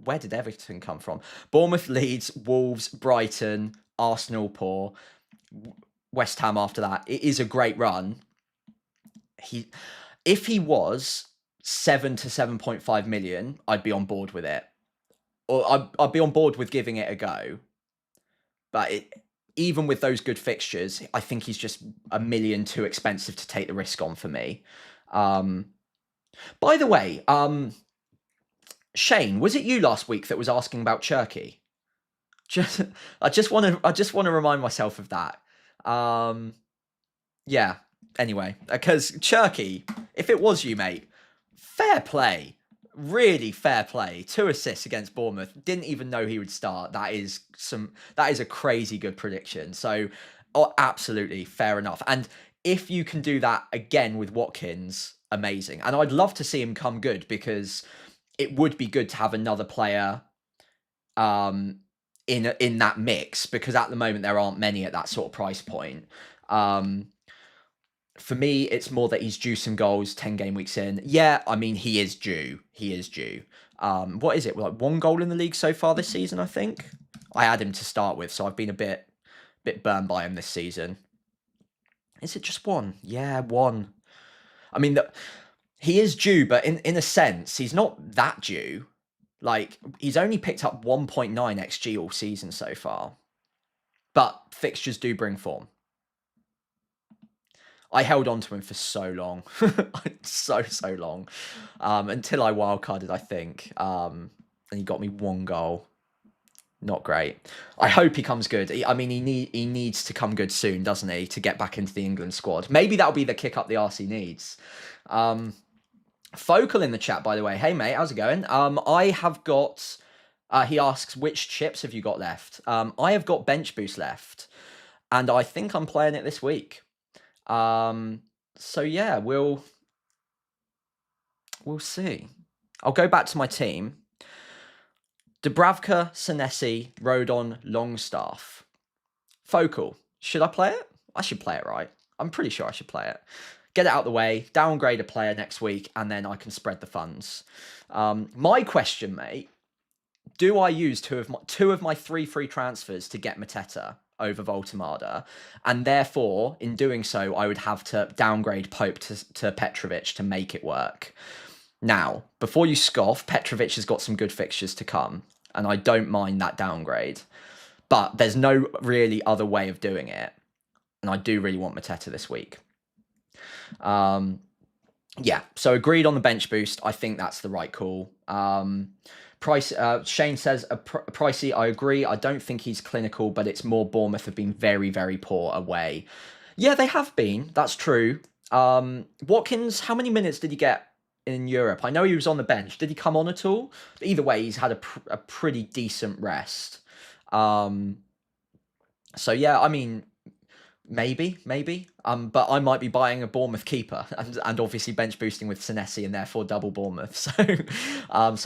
Where did Everton come from? Bournemouth, Leeds, Wolves, Brighton, Arsenal, poor. West Ham after that. It is a great run. If he was 7 to 7.5 million, I'd be on board with it. Or I'd be on board with giving it a go. But even with those good fixtures, I think he's just a million too expensive to take the risk on for me. By the way, Shane, was it you last week that was asking about Cherky? I just want to remind myself of that. Yeah. Anyway, because Cherky, if it was you, mate, fair play. Really fair play. 2 assists against Bournemouth. Didn't even know he would start. That is a crazy good prediction. So, absolutely fair enough. And if you can do that again with Watkins, amazing. And I'd love to see him come good, because it would be good to have another player in that mix, because at the moment there aren't many at that sort of price point. For me, it's more that he's due some goals 10 game weeks in. Yeah, I mean, he is due. What is it? Like 1 goal in the league so far this season, I think. I had him to start with, so I've been a bit burned by him this season. Is it just 1? Yeah, 1. I mean, he is due, but in a sense, he's not that due. Like, he's only picked up 1.9 XG all season so far. But fixtures do bring form. I held on to him for so long. so long. Until I wildcarded, I think. And he got me 1 goal. Not great. I hope he comes good. He needs to come good soon, doesn't he, to get back into the England squad. Maybe that'll be the kick up the arse he needs. Focal in the chat, by the way. Hey, mate, how's it going? I have got... he asks, which chips have you got left? I have got Bench Boost left. And I think I'm playing it this week. So yeah, we'll see. I'll go back to my team. Dubravka, Senesi, Rodon, Longstaff. Focal. Should I play it? I should play it, right? I'm pretty sure I should play it. Get it out of the way, downgrade a player next week, and then I can spread the funds. My question, mate, do I use two of my 3 free transfers to get Mateta over Voltemada? And therefore, in doing so, I would have to downgrade Pope to Petrovic to make it work. Now, before you scoff, Petrovic has got some good fixtures to come, and I don't mind that downgrade. But there's no really other way of doing it. and I do really want Mateta this week. Yeah, so agreed on the bench boost. I think that's the right call. Price. Shane says pricey. I agree. I don't think he's clinical, but it's more Bournemouth have been very, very poor away. Yeah, they have been. That's true. Watkins, how many minutes did he get in Europe? I know he was on the bench. Did he come on at all? Either way, he's had a pretty decent rest. So yeah, I mean, maybe. But I might be buying a Bournemouth keeper and obviously bench boosting with Senesi and therefore double Bournemouth. So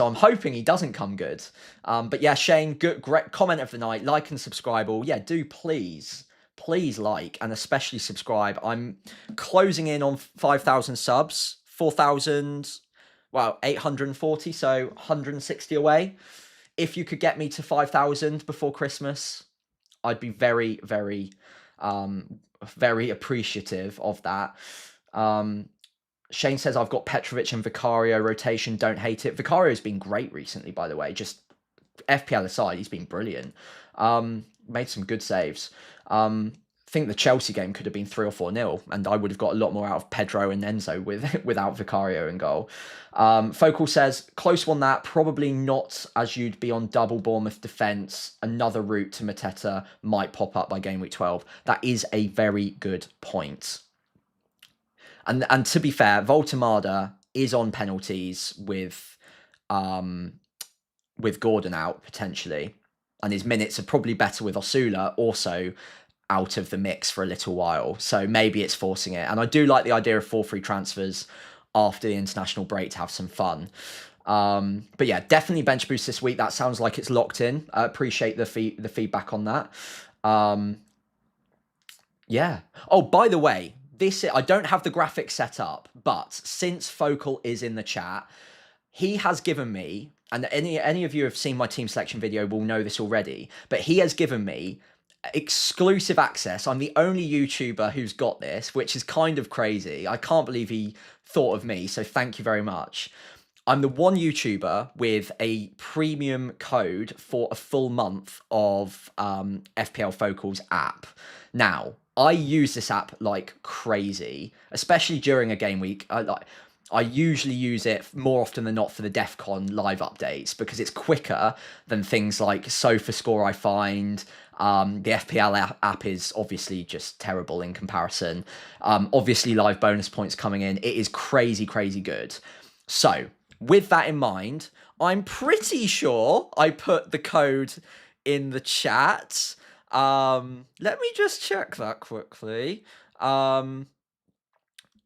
I'm hoping he doesn't come good. But yeah, Shane, great comment of the night. Like and subscribe all. Yeah, do please like and especially subscribe. I'm closing in on 5,000 subs, 840, so 160 away. If you could get me to 5,000 before Christmas, I'd be very, very, very appreciative of that. Shane says, I've got Petrovic and Vicario rotation. Don't hate it. Vicario's been great recently, by the way. Just FPL aside, he's been brilliant. Made some good saves. I think the Chelsea game could have been 3 or 4-0, and I would have got a lot more out of Pedro and Enzo without Vicario in goal. Focal says, close one that, probably not, as you'd be on double Bournemouth defence. Another route to Mateta might pop up by game week 12. That is a very good point. And to be fair, Voltemada is on penalties with Gordon out potentially, and his minutes are probably better with Osula also out of the mix for a little while. So maybe it's forcing it. And I do like the idea of 4 free transfers after the international break to have some fun. But yeah, definitely bench boost this week. That sounds like it's locked in. I appreciate the feedback on that. Yeah. Oh, by the way, I don't have the graphics set up, but since Focal is in the chat, he has given me, and any of you have seen my team selection video will know this already, but he has given me exclusive access. I'm the only YouTuber who's got this, which is kind of crazy. I can't believe he thought of me, so thank you very much. I'm the one YouTuber with a premium code for a full month of FPL Focal's app. Now, I use this app like crazy, especially during a game week. I usually use it more often than not for the DEF CON live updates because it's quicker than things like SofaScore, I find. The FPL app is obviously just terrible in comparison. Obviously, live bonus points coming in. It is crazy, crazy good. So, with that in mind, I'm pretty sure I put the code in the chat. Let me just check that quickly. I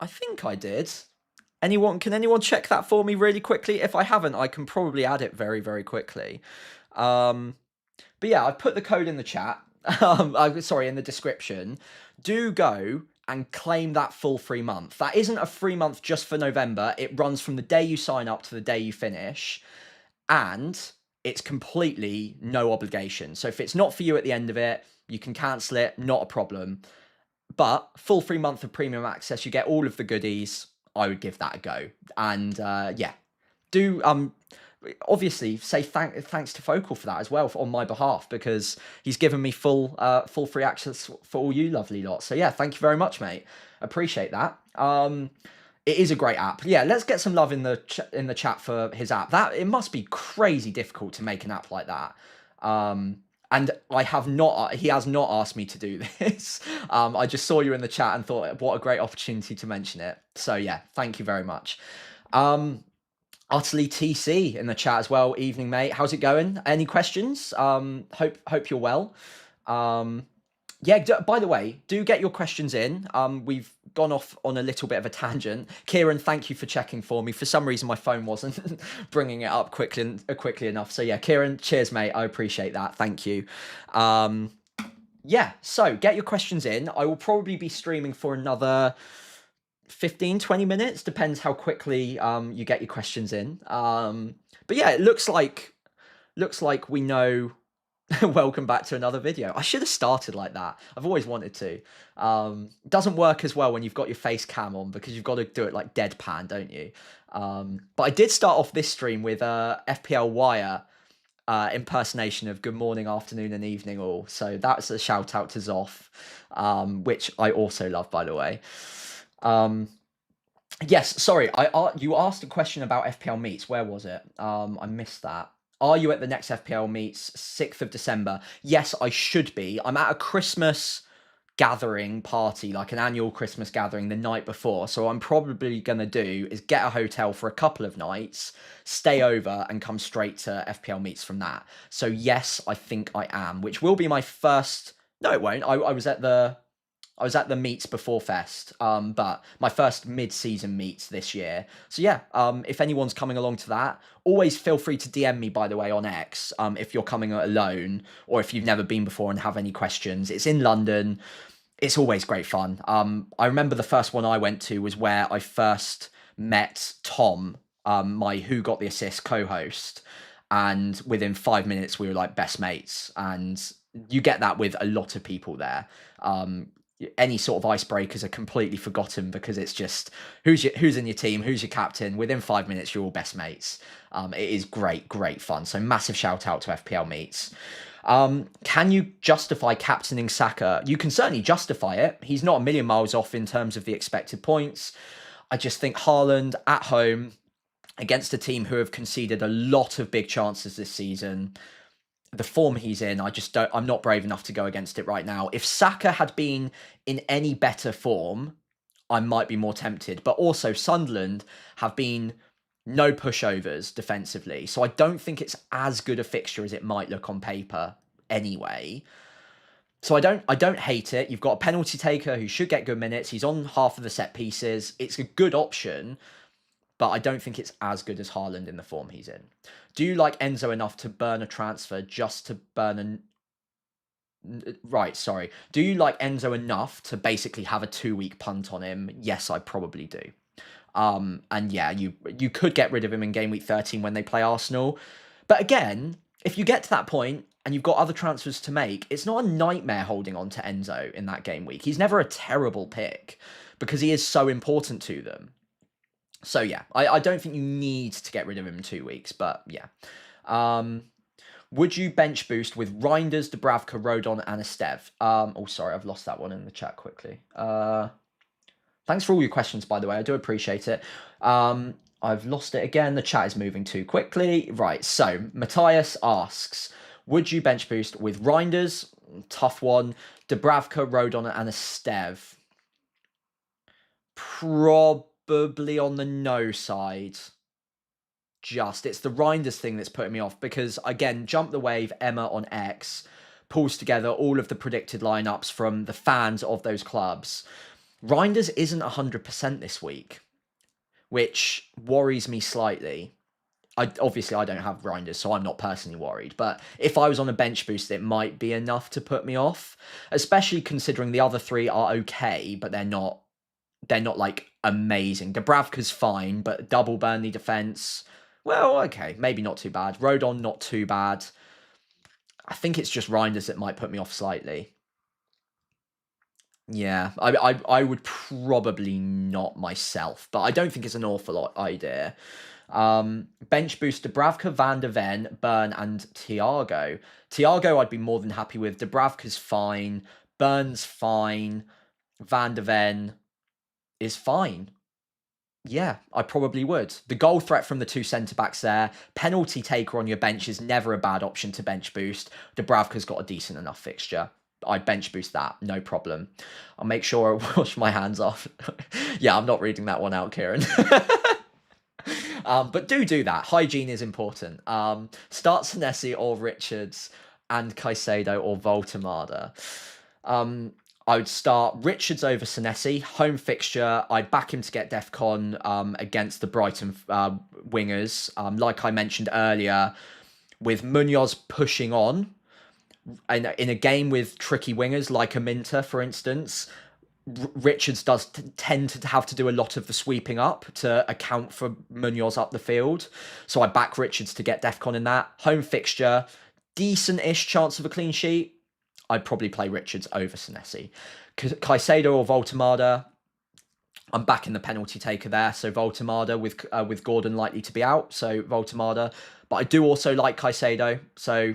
think I did. Can anyone check that for me really quickly? If I haven't, I can probably add it very, very quickly. But yeah, I put the code in the chat. Sorry, in the description. Do go and claim that full free month. That isn't a free month just for November. It runs from the day you sign up to the day you finish. And it's completely no obligation. So if it's not for you at the end of it, you can cancel it, not a problem. But full free month of premium access, you get all of the goodies. I would give that a go. And yeah, do obviously say thanks to Focal for that as well on my behalf, because he's given me full free access for all you lovely lot. So yeah, thank you very much, mate. Appreciate that. It is a great app. Yeah, let's get some love in the chat for his app. That it must be crazy difficult to make an app like that. And he has not asked me to do this. I just saw you in the chat and thought, what a great opportunity to mention it. So yeah, thank you very much. Utterly TC in the chat as well. Evening, mate. How's it going? Any questions? Hope you're well. Yeah, by the way, do get your questions in. We've gone off on a little bit of a tangent. Kieran, thank you for checking for me. For some reason, my phone wasn't bringing it up quickly enough. So yeah, Kieran, cheers, mate. I appreciate that. Thank you. Yeah, so get your questions in. I will probably be streaming for another 15-20 minutes. Depends how quickly you get your questions in. But yeah, it looks like we know. Welcome back to another video. I should have started like that. I've always wanted to. Doesn't work as well when you've got your face cam on because you've got to do it like deadpan, don't you? But I did start off this stream with FPL Wire impersonation of good morning, afternoon, and evening all. So that's a shout out to Zoff, which I also love, by the way. Yes, sorry. You asked a question about FPL meets. Where was it? I missed that. Are you at the next FPL meets, 6th of December? Yes, I should be. I'm at a Christmas gathering party, like an annual Christmas gathering the night before. So I'm probably going to do is get a hotel for a couple of nights, stay over and come straight to FPL meets from that. So yes, I think I am, which will be my first. No, it won't. I was at the meets before Fest, but my first mid-season meets this year. So yeah, if anyone's coming along to that, always feel free to DM me, by the way, on X, if you're coming alone or if you've never been before and have any questions. It's in London. It's always great fun. I remember the first one I went to was where I first met Tom, my Who Got the Assist co-host. And within 5 minutes, we were like best mates. And you get that with a lot of people there. Any sort of icebreakers are completely forgotten because it's just who's in your team, who's your captain. Within 5 minutes, you're all best mates. It is great fun. So massive shout out to FPL meets. Can you justify captaining Saka? You can certainly justify it. He's not a million miles off in terms of the expected points. I just think Haaland at home against a team who have conceded a lot of big chances this season, the form he's in, I'm not brave enough to go against it right now. If Saka had been in any better form, I might be more tempted. But also Sunderland have been no pushovers defensively. So I don't think it's as good a fixture as it might look on paper anyway. So I don't hate it. You've got a penalty taker who should get good minutes. He's on half of the set pieces. It's a good option, but I don't think it's as good as Haaland in the form he's in. Do you like Enzo enough to burn a transfer just to burn Right, sorry. Do you like Enzo enough to basically have a 2-week punt on him? Yes, I probably do. And yeah, you could get rid of him in game week 13 when they play Arsenal. But again, if you get to that point and you've got other transfers to make, it's not a nightmare holding on to Enzo in that game week. He's never a terrible pick because he is so important to them. So yeah, I don't think you need to get rid of him in 2 weeks, but yeah. Would you bench boost with Reinders, Dubravka, Rodon, and Estev? Oh, sorry, I've lost that one in the chat quickly. Thanks for all your questions, by the way. I do appreciate it. I've lost it again. The chat is moving too quickly. Right, so Matthias asks, would you bench boost with Reinders? Tough one. Dubravka, Rodon, and Estev. Probably on the no side. It's the Reinders thing that's putting me off because, again, Jump the Wave, Emma on X, pulls together all of the predicted lineups from the fans of those clubs. Reinders isn't 100% this week, which worries me slightly. Obviously, I don't have Reinders, so I'm not personally worried. But if I was on a bench boost, it might be enough to put me off, especially considering the other three are okay, but they're not like amazing. Dubravka's fine, but double Burnley defense, well, okay, maybe not too bad. Rodon, not too bad. I think it's just Reinders that might put me off slightly. Yeah, I would probably not myself, but I don't think it's an awful lot idea. Bench boost Dubravka, Van de Ven, Burn, and Thiago. Thiago I'd be more than happy with. Dubravka's fine. Burn's fine. Van de Ven is fine. Yeah, I probably would. The goal threat from the two centre-backs there. Penalty taker on your bench is never a bad option to bench boost. Dubravka's got a decent enough fixture. I'd bench boost that, no problem. I'll make sure I wash my hands off. Yeah, I'm not reading that one out, Kieran. But do that. Hygiene is important. Start Senesi or Richards and Caicedo or Voltemada. I would start Richards over Senesi, home fixture. I'd back him to get DEFCON against the Brighton wingers. Like I mentioned earlier, with Munoz pushing on, in a game with tricky wingers like a Minter, for instance, Richards does tend to have to do a lot of the sweeping up to account for Munoz up the field. So I back Richards to get DEFCON in that. Home fixture, decent-ish chance of a clean sheet. I'd probably play Richards over Senesi. Caicedo or Voltemada, I'm backing the penalty taker there. So Voltemada with Gordon likely to be out. So Voltemada. But I do also like Caicedo. So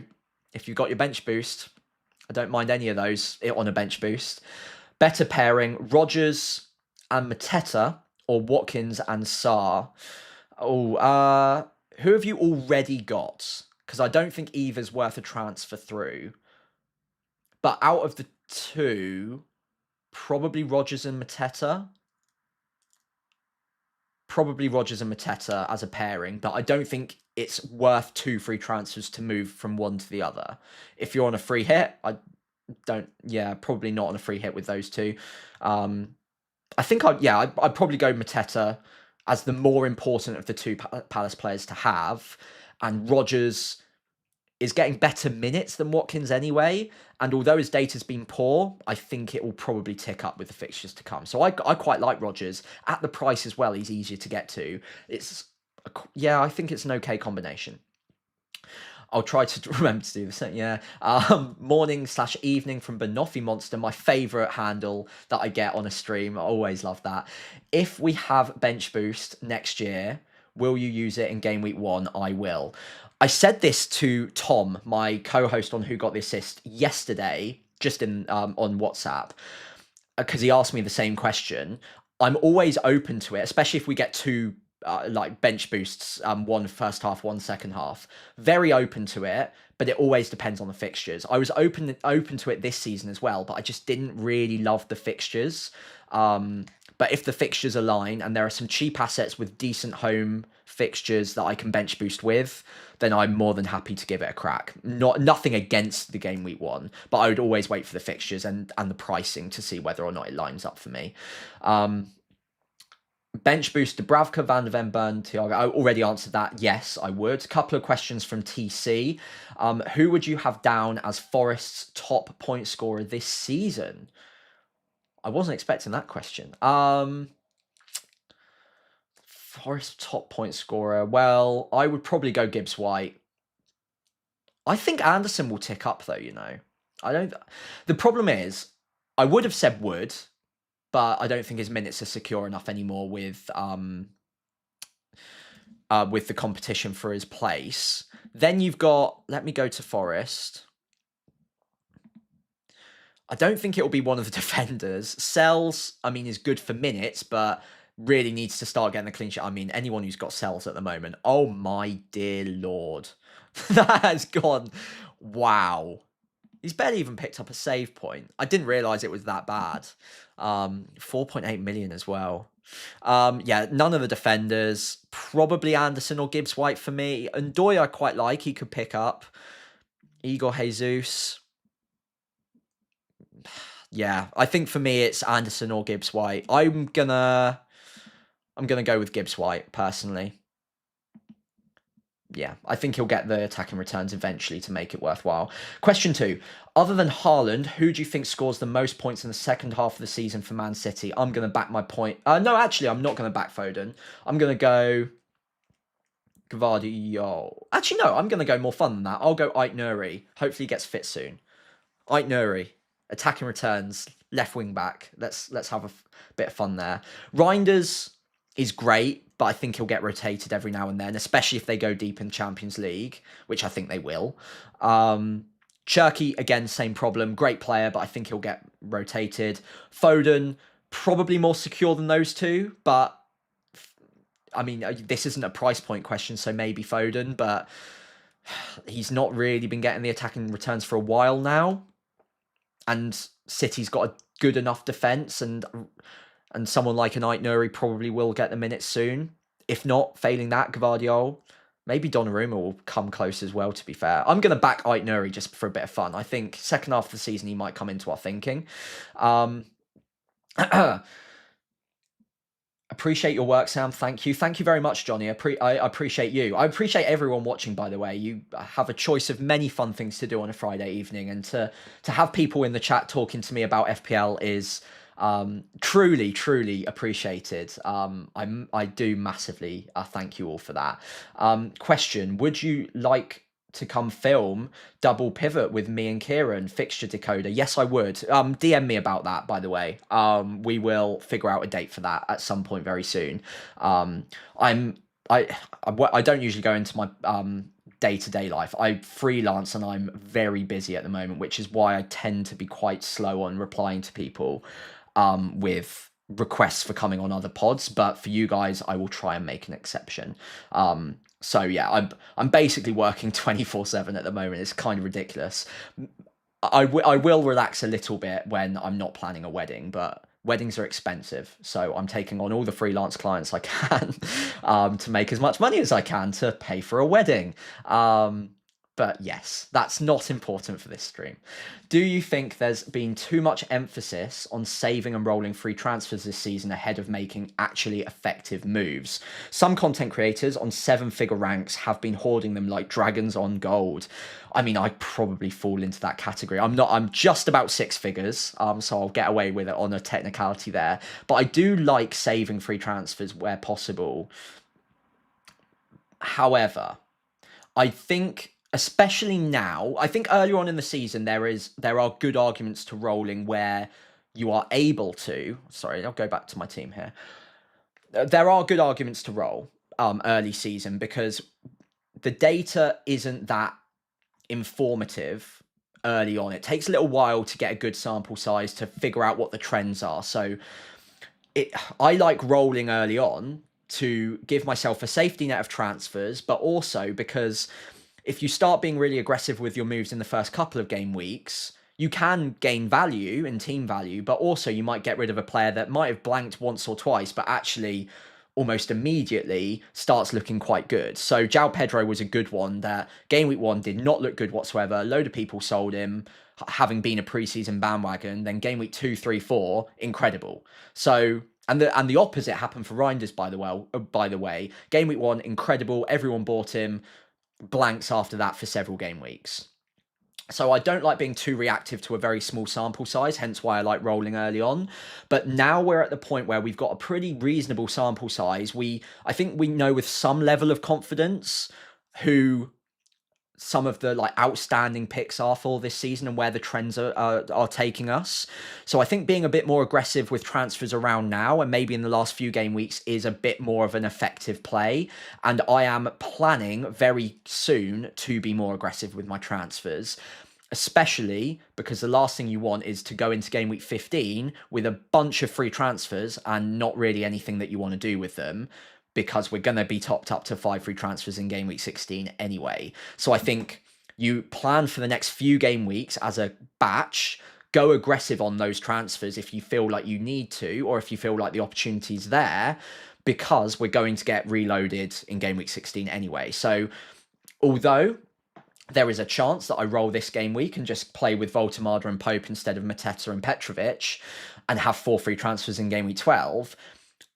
if you've got your bench boost, I don't mind any of those on a bench boost. Better pairing, Rodgers and Mateta or Watkins and Sarr. Oh, who have you already got? Because I don't think either's worth a transfer through. But out of the two, probably Rodgers and Mateta. Probably Rodgers and Mateta as a pairing, but I don't think it's worth 2 free transfers to move from one to the other. If you're on a free hit, probably not on a free hit with those two. I think I'd probably go Mateta as the more important of the two Palace players to have, and Rodgers is getting better minutes than Watkins anyway. And although his data's been poor, I think it will probably tick up with the fixtures to come. So I quite like Rodgers. At the price as well, he's easier to get to. I think it's an okay combination. I'll try to remember to do this. Yeah. Morning/evening from Banoffee Monster, my favourite handle that I get on a stream. I always love that. If we have Bench Boost next year, will you use it in Game Week 1? I will. I said this to Tom, my co-host on Who Got the Assist, yesterday, just on WhatsApp, because he asked me the same question. I'm always open to it, especially if we get two bench boosts, one first half, one second half. Very open to it, but it always depends on the fixtures. I was open to it this season as well, but I just didn't really love the fixtures. But if the fixtures align and there are some cheap assets with decent home fixtures that I can bench boost with, then I'm more than happy to give it a crack. Nothing against the Game Week 1, but I would always wait for the fixtures and the pricing to see whether or not it lines up for me. Bench boost Dubravka, Van de Ven, Burn, Thiago. I already answered that. Yes, I would. A couple of questions from TC. Who would you have down as Forest's top point scorer this season? I wasn't expecting that question. Forest top point scorer. Well, I would probably go Gibbs White. I think Anderson will tick up though, The problem is, I would have said Wood, but I don't think his minutes are secure enough anymore with the competition for his place. Then you've got, let me go to Forest. I don't think it will be one of the defenders. Sells, is good for minutes, but really needs to start getting the clean sheet. Anyone who's got Sells at the moment, oh my dear Lord. That has gone, wow. He's barely even picked up a save point. I didn't realise it was that bad. 4.8 million as well. None of the defenders. Probably Anderson or Gibbs White for me. And Doy I quite like. He could pick up. Igor Jesus. Yeah, I think for me it's Anderson or Gibbs White. I'm gonna go with Gibbs White personally. Yeah, I think he'll get the attacking returns eventually to make it worthwhile. Question 2. Other than Haaland, who do you think scores the most points in the second half of the season for Man City? I'm going to back my point. No, actually, I'm not going to back Foden. I'm going to go Gvardiol. Actually, no, I'm going to go more fun than that. I'll go Ait Nuri. Hopefully he gets fit soon. Ait Nuri. Attacking returns. Left wing back. Let's have a bit of fun there. Reinders is great, but I think he'll get rotated every now and then, especially if they go deep in Champions League, which I think they will. Cherky, again, same problem. Great player, but I think he'll get rotated. Foden, probably more secure than those two, but this isn't a price point question, so maybe Foden, but he's not really been getting the attacking returns for a while now. And City's got a good enough defence, and someone like an Ait Nuri probably will get the minutes soon. If not, failing that, Gvardiol, maybe Donnarumma will come close as well, to be fair. I'm going to back Ait Nuri just for a bit of fun. I think second half of the season he might come into our thinking. Appreciate your work, Sam. Thank you. Thank you very much, Johnny. I appreciate you. I appreciate everyone watching, by the way. You have a choice of many fun things to do on a Friday evening, and to have people in the chat talking to me about FPL is truly appreciated. I do massively thank you all for that. Question: would you like to come film double pivot with me and Kieran, fixture decoder? Yes, I would. DM me about that, by the way. We will figure out a date for that at some point very soon. I'm I don't usually go into my day-to-day life. I freelance and I'm very busy at the moment, which is why I tend to be quite slow on replying to people with requests for coming on other pods. But for you guys, I will try and make an exception. So yeah, I'm basically working 24/7 at the moment. It's kind of ridiculous. I will relax a little bit when I'm not planning a wedding, but weddings are expensive. So I'm taking on all the freelance clients I can to make as much money as I can to pay for a wedding. But yes, that's not important for this stream. Do you think there's been too much emphasis on saving and rolling free transfers this season ahead of making actually effective moves? Some content creators on 7-figure ranks have been hoarding them like dragons on gold. I mean, I probably fall into that category. I'm just about 6 figures, so I'll get away with it on a technicality there. But I do like saving free transfers where possible. However, I think, especially now, I think earlier on in the season there are good arguments to rolling where you are able to. Sorry, I'll go back to my team here. There are good arguments to roll early season because the data isn't that informative early on. It takes a little while to get a good sample size to figure out what the trends are. So I like rolling early on to give myself a safety net of transfers, but also because if you start being really aggressive with your moves in the first couple of game weeks, you can gain value in team value, but also you might get rid of a player that might have blanked once or twice, but actually almost immediately starts looking quite good. So João Pedro was a good one that game week 1 did not look good whatsoever. A load of people sold him, having been a preseason bandwagon. Then game week 2, 3, 4, incredible. So and the opposite happened for Reinders, by the way. Game week 1, incredible. Everyone bought him. Blanks after that for several game weeks. So I don't like being too reactive to a very small sample size, hence why I like rolling early on. But now we're at the point where we've got a pretty reasonable sample size. I think we know with some level of confidence who some of the like outstanding picks are for this season and where the trends are taking us. So I think being a bit more aggressive with transfers around now and maybe in the last few game weeks is a bit more of an effective play. And I am planning very soon to be more aggressive with my transfers, especially because the last thing you want is to go into game week 15 with a bunch of free transfers and not really anything that you want to do with them, because we're going to be topped up to 5 free transfers in game week 16 anyway. So I think you plan for the next few game weeks as a batch, go aggressive on those transfers if you feel like you need to, or if you feel like the opportunity's there, because we're going to get reloaded in game week 16 anyway. So although there is a chance that I roll this game week and just play with Voltemada and Pope instead of Mateta and Petrovic and have 4 free transfers in game week 12,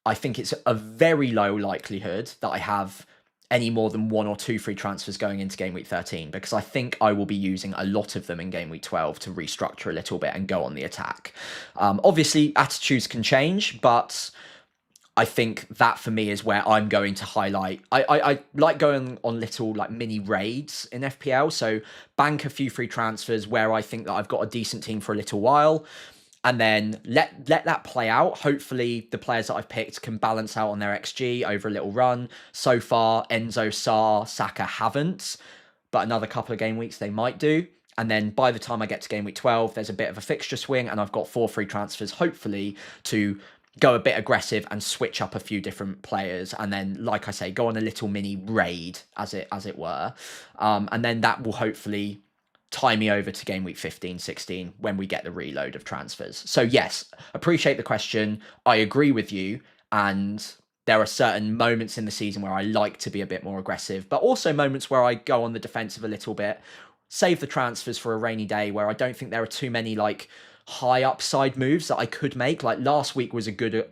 I think it's a very low likelihood that I have any more than 1 or 2 free transfers going into game week 13, because I think I will be using a lot of them in game week 12 to restructure a little bit and go on the attack. Obviously, attitudes can change, but I think that for me is where I'm going to highlight. I like going on little like mini raids in FPL. So bank a few free transfers where I think that I've got a decent team for a little while, and then let that play out. Hopefully the players that I've picked can balance out on their XG over a little run. So far, Enzo, Sarr, Saka haven't, but another couple of game weeks they might do. And then by the time I get to game week 12, there's a bit of a fixture swing and I've got 4 free transfers, hopefully, to go a bit aggressive and switch up a few different players. And then, like I say, go on a little mini raid, as it were. And then that will hopefully tie me over to game week 15, 16 when we get the reload of transfers. So yes, appreciate the question. I agree with you. And there are certain moments in the season where I like to be a bit more aggressive, but also moments where I go on the defensive a little bit, save the transfers for a rainy day where I don't think there are too many like high upside moves that I could make. Like last week was a good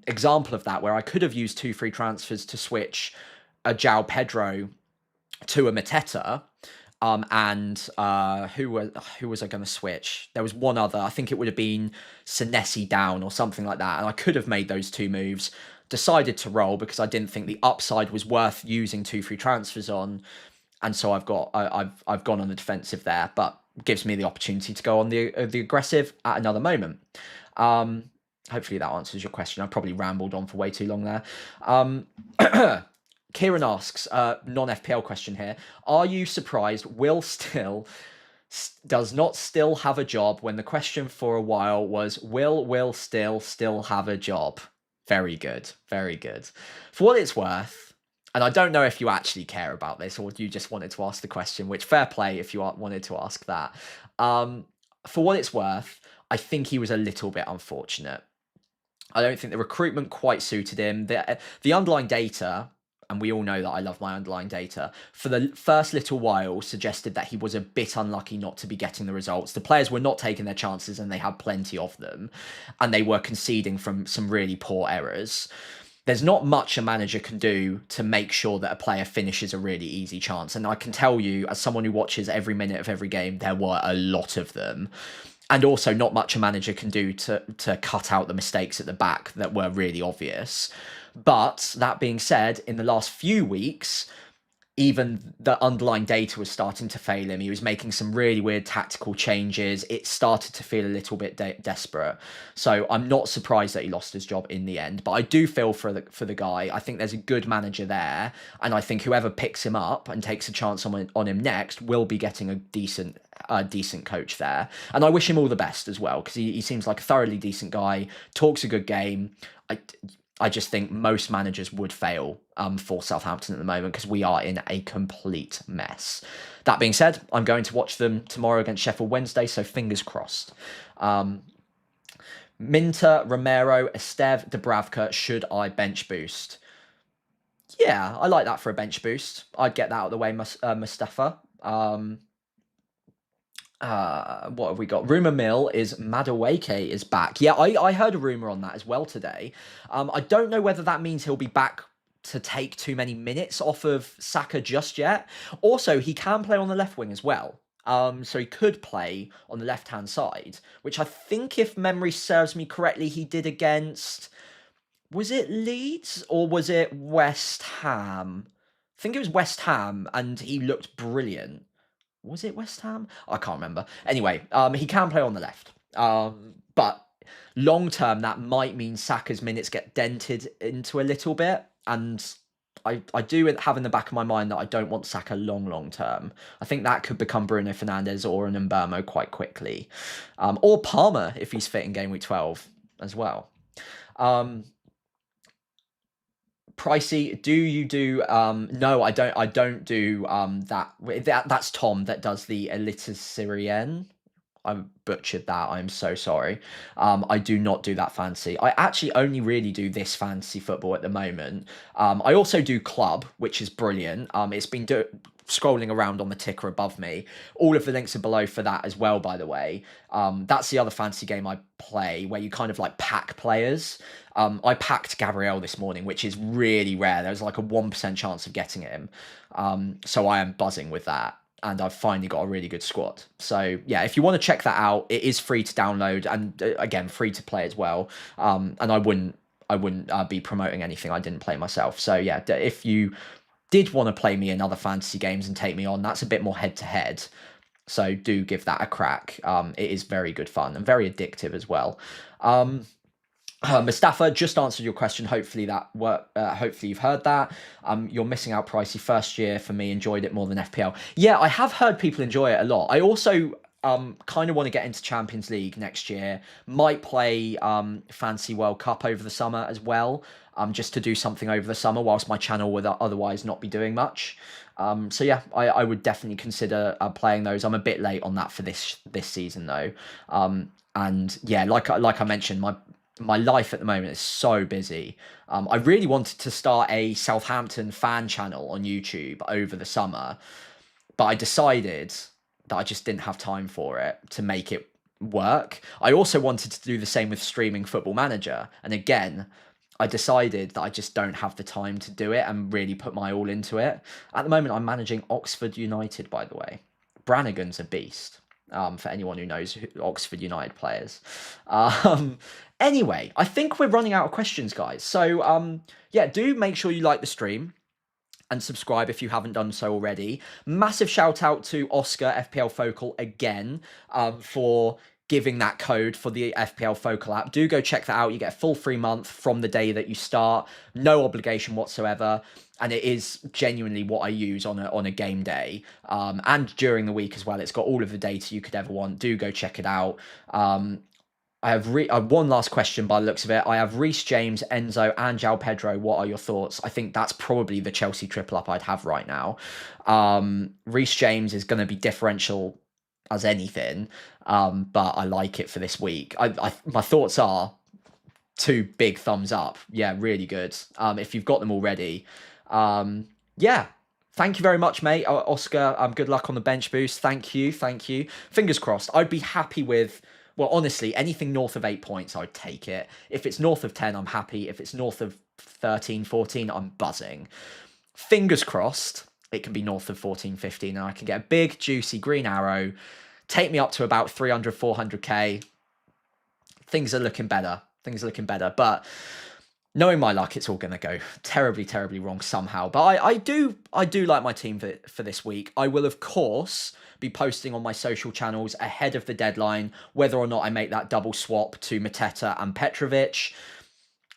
example of that, where I could have used 2 free transfers to switch a João Pedro to a Mateta. And who was I going to switch? There was one other. I think it would have been Senesi down or something like that. And I could have made those 2 moves. Decided to roll because I didn't think the upside was worth using 2 free transfers on. and so I've gone on the defensive there, but gives me the opportunity to go on the aggressive at another moment. Hopefully that answers your question. I've probably rambled on for way too long there. Kieran asks, non-FPL question here. Are you surprised Will still does not still have a job when the question for a while was, will still have a job? Very good. Very good. For what it's worth, and I don't know if you actually care about this or you just wanted to ask the question, which fair play if you wanted to ask that. For what it's worth, I think he was a little bit unfortunate. I don't think the recruitment quite suited him. The underlying data, and we all know that I love my underlying data, for the first little while suggested that he was a bit unlucky not to be getting the results. The players were not taking their chances and they had plenty of them, and they were conceding from some really poor errors. There's not much a manager can do to make sure that a player finishes a really easy chance. And I can tell you, as someone who watches every minute of every game, there were a lot of them. And also not much a manager can do to cut out the mistakes at the back that were really obvious. But that being said, in the last few weeks, even the underlying data was starting to fail him. He was making some really weird tactical changes. It started to feel a little bit desperate. So I'm not surprised that he lost his job in the end. But I do feel for the guy. I think there's a good manager there. And I think whoever picks him up and takes a chance on him next will be getting a decent coach there. And I wish him all the best as well, because he seems like a thoroughly decent guy, talks a good game. I just think most managers would fail for Southampton at the moment because we are in a complete mess. That being said, I'm going to watch them tomorrow against Sheffield Wednesday, so fingers crossed. Minter, Romero, Esteve, Dubravka, should I bench boost? Yeah, I like that for a bench boost. I'd get that out of the way, Mustafa. What have we got? Rumour mill is Madueke is back. Yeah, I heard a rumour on that as well today. I don't know whether that means he'll be back to take too many minutes off of Saka just yet. Also, he can play on the left wing as well. So he could play on the left-hand side, which I think, if memory serves me correctly, he did against... Was it Leeds or was it West Ham? I think it was West Ham, and he looked brilliant. Was it West Ham? I can't remember. Anyway, he can play on the left. But long term, that might mean Saka's minutes get dented into a little bit. And I do have in the back of my mind that I don't want Saka long term. I think that could become Bruno Fernandes or an Mbeumo quite quickly. Or Palmer if he's fit in game week 12 as well. Pricey, do you do no, I don't do that's Tom that does the Eliteserien. I butchered that. I'm so sorry. I do not do that fancy. I actually only really do this fantasy football at the moment. I also do club, which is brilliant. It's been scrolling around on the ticker above me. All of the links are below for that as well, by the way. That's the other fantasy game I play where you kind of like pack players. I packed Gabriel this morning, which is really rare. There's like a 1% chance of getting him. So I am buzzing with that. And I've finally got a really good squad. So yeah, if you want to check that out, it is free to download and again, free to play as well. And I wouldn't be promoting anything I didn't play myself. So yeah, if you did want to play me in other fantasy games and take me on, that's a bit more head to head. So do give that a crack. It is very good fun and very addictive as well. Mustafa, just answered your question. Hopefully that worked. Hopefully you've heard that. You're missing out, Pricey. First year for me, enjoyed it more than FPL. Yeah, I have heard people enjoy it a lot. I also kind of want to get into Champions League next year. Might play Fantasy World Cup over the summer as well. Just to do something over the summer whilst my channel would otherwise not be doing much. So yeah, I would definitely consider playing those. I'm a bit late on that for this season though. And yeah, like I mentioned, my life at the moment is so busy. I really wanted to start a Southampton fan channel on YouTube over the summer, but I decided that I just didn't have time for it to make it work. I also wanted to do the same with streaming Football Manager. And again, I decided that I just don't have the time to do it and really put my all into it. At the moment, I'm managing Oxford United, by the way. Brannigan's a beast. For anyone who knows Oxford United players. Anyway, I think we're running out of questions, guys. So, yeah, do make sure you like the stream. and subscribe if you haven't done so already. Massive shout out to Oscar FPL Focal again for giving that code for the FPL Focal app. Do go check that out. You get a full free month from the day that you start. No obligation whatsoever. And it is genuinely what I use on a game day and during the week as well. It's got all of the data you could ever want. Do go check it out. I have one last question by the looks of it. I have Reece James, Enzo, and João Pedro. What are your thoughts? I think that's probably the Chelsea triple up I'd have right now. Reece James is going to be differential as anything, but I like it for this week. My thoughts are 2 big thumbs up. Yeah, really good. If you've got them already, yeah. Thank you very much, mate. Oscar, good luck on the bench boost. Thank you. Fingers crossed. I'd be happy with, well, honestly, anything north of 8 points, I'd take it. If it's north of 10, I'm happy. If it's north of 13, 14, I'm buzzing. Fingers crossed, it can be north of 14, 15, and I can get a big, juicy green arrow, take me up to about 300, 400k. Things are looking better. But knowing my luck, it's all going to go terribly, terribly wrong somehow. But I do like my team for this week. I will, of course, be posting on my social channels ahead of the deadline whether or not I make that double swap to Mateta and Petrovic.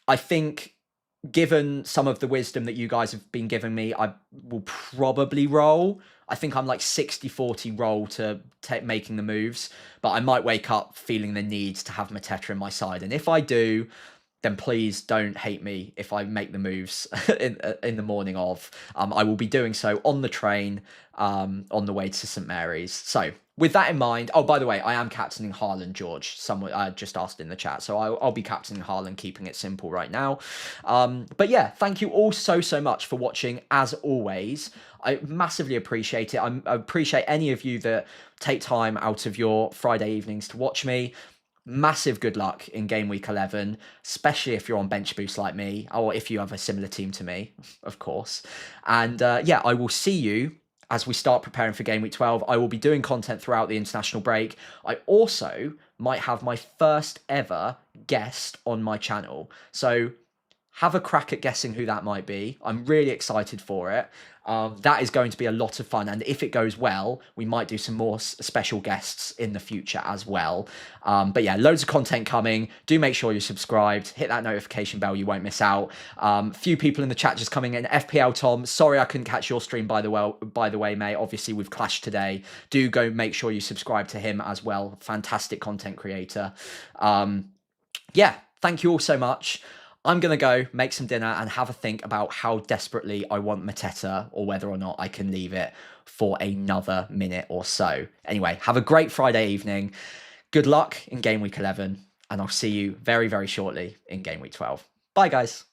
I think, given some of the wisdom that you guys have been giving me, I will probably roll. I think I'm like 60-40 roll to making the moves, but I might wake up feeling the need to have Mateta in my side. And if I do, then please don't hate me if I make the moves in the morning of. I will be doing so on the train on the way to St Mary's. So with that in mind, oh, by the way, I am captaining Haaland, George. Someone just asked in the chat. So I'll be captaining Haaland, keeping it simple right now. But yeah, thank you all so much for watching, as always. I massively appreciate it. I appreciate any of you that take time out of your Friday evenings to watch me. Massive good luck in game week 11, especially if you're on bench boost like me, or if you have a similar team to me, of course. And yeah, I will see you as we start preparing for game week 12. I will be doing content throughout the international break. I also might have my first ever guest on my channel. So have a crack at guessing who that might be. I'm really excited for it. That is going to be a lot of fun. And if it goes well, we might do some more special guests in the future as well. But yeah, loads of content coming. Do make sure you're subscribed. Hit that notification bell. You won't miss out. Few people in the chat just coming in. FPL Tom, sorry I couldn't catch your stream by the way, mate. Obviously, we've clashed today. Do go make sure you subscribe to him as well. Fantastic content creator. Yeah, thank you all so much. I'm going to go make some dinner and have a think about how desperately I want Mateta, or whether or not I can leave it for another minute or so. Anyway, have a great Friday evening. Good luck in game week 11, and I'll see you very, very shortly in game week 12. Bye, guys.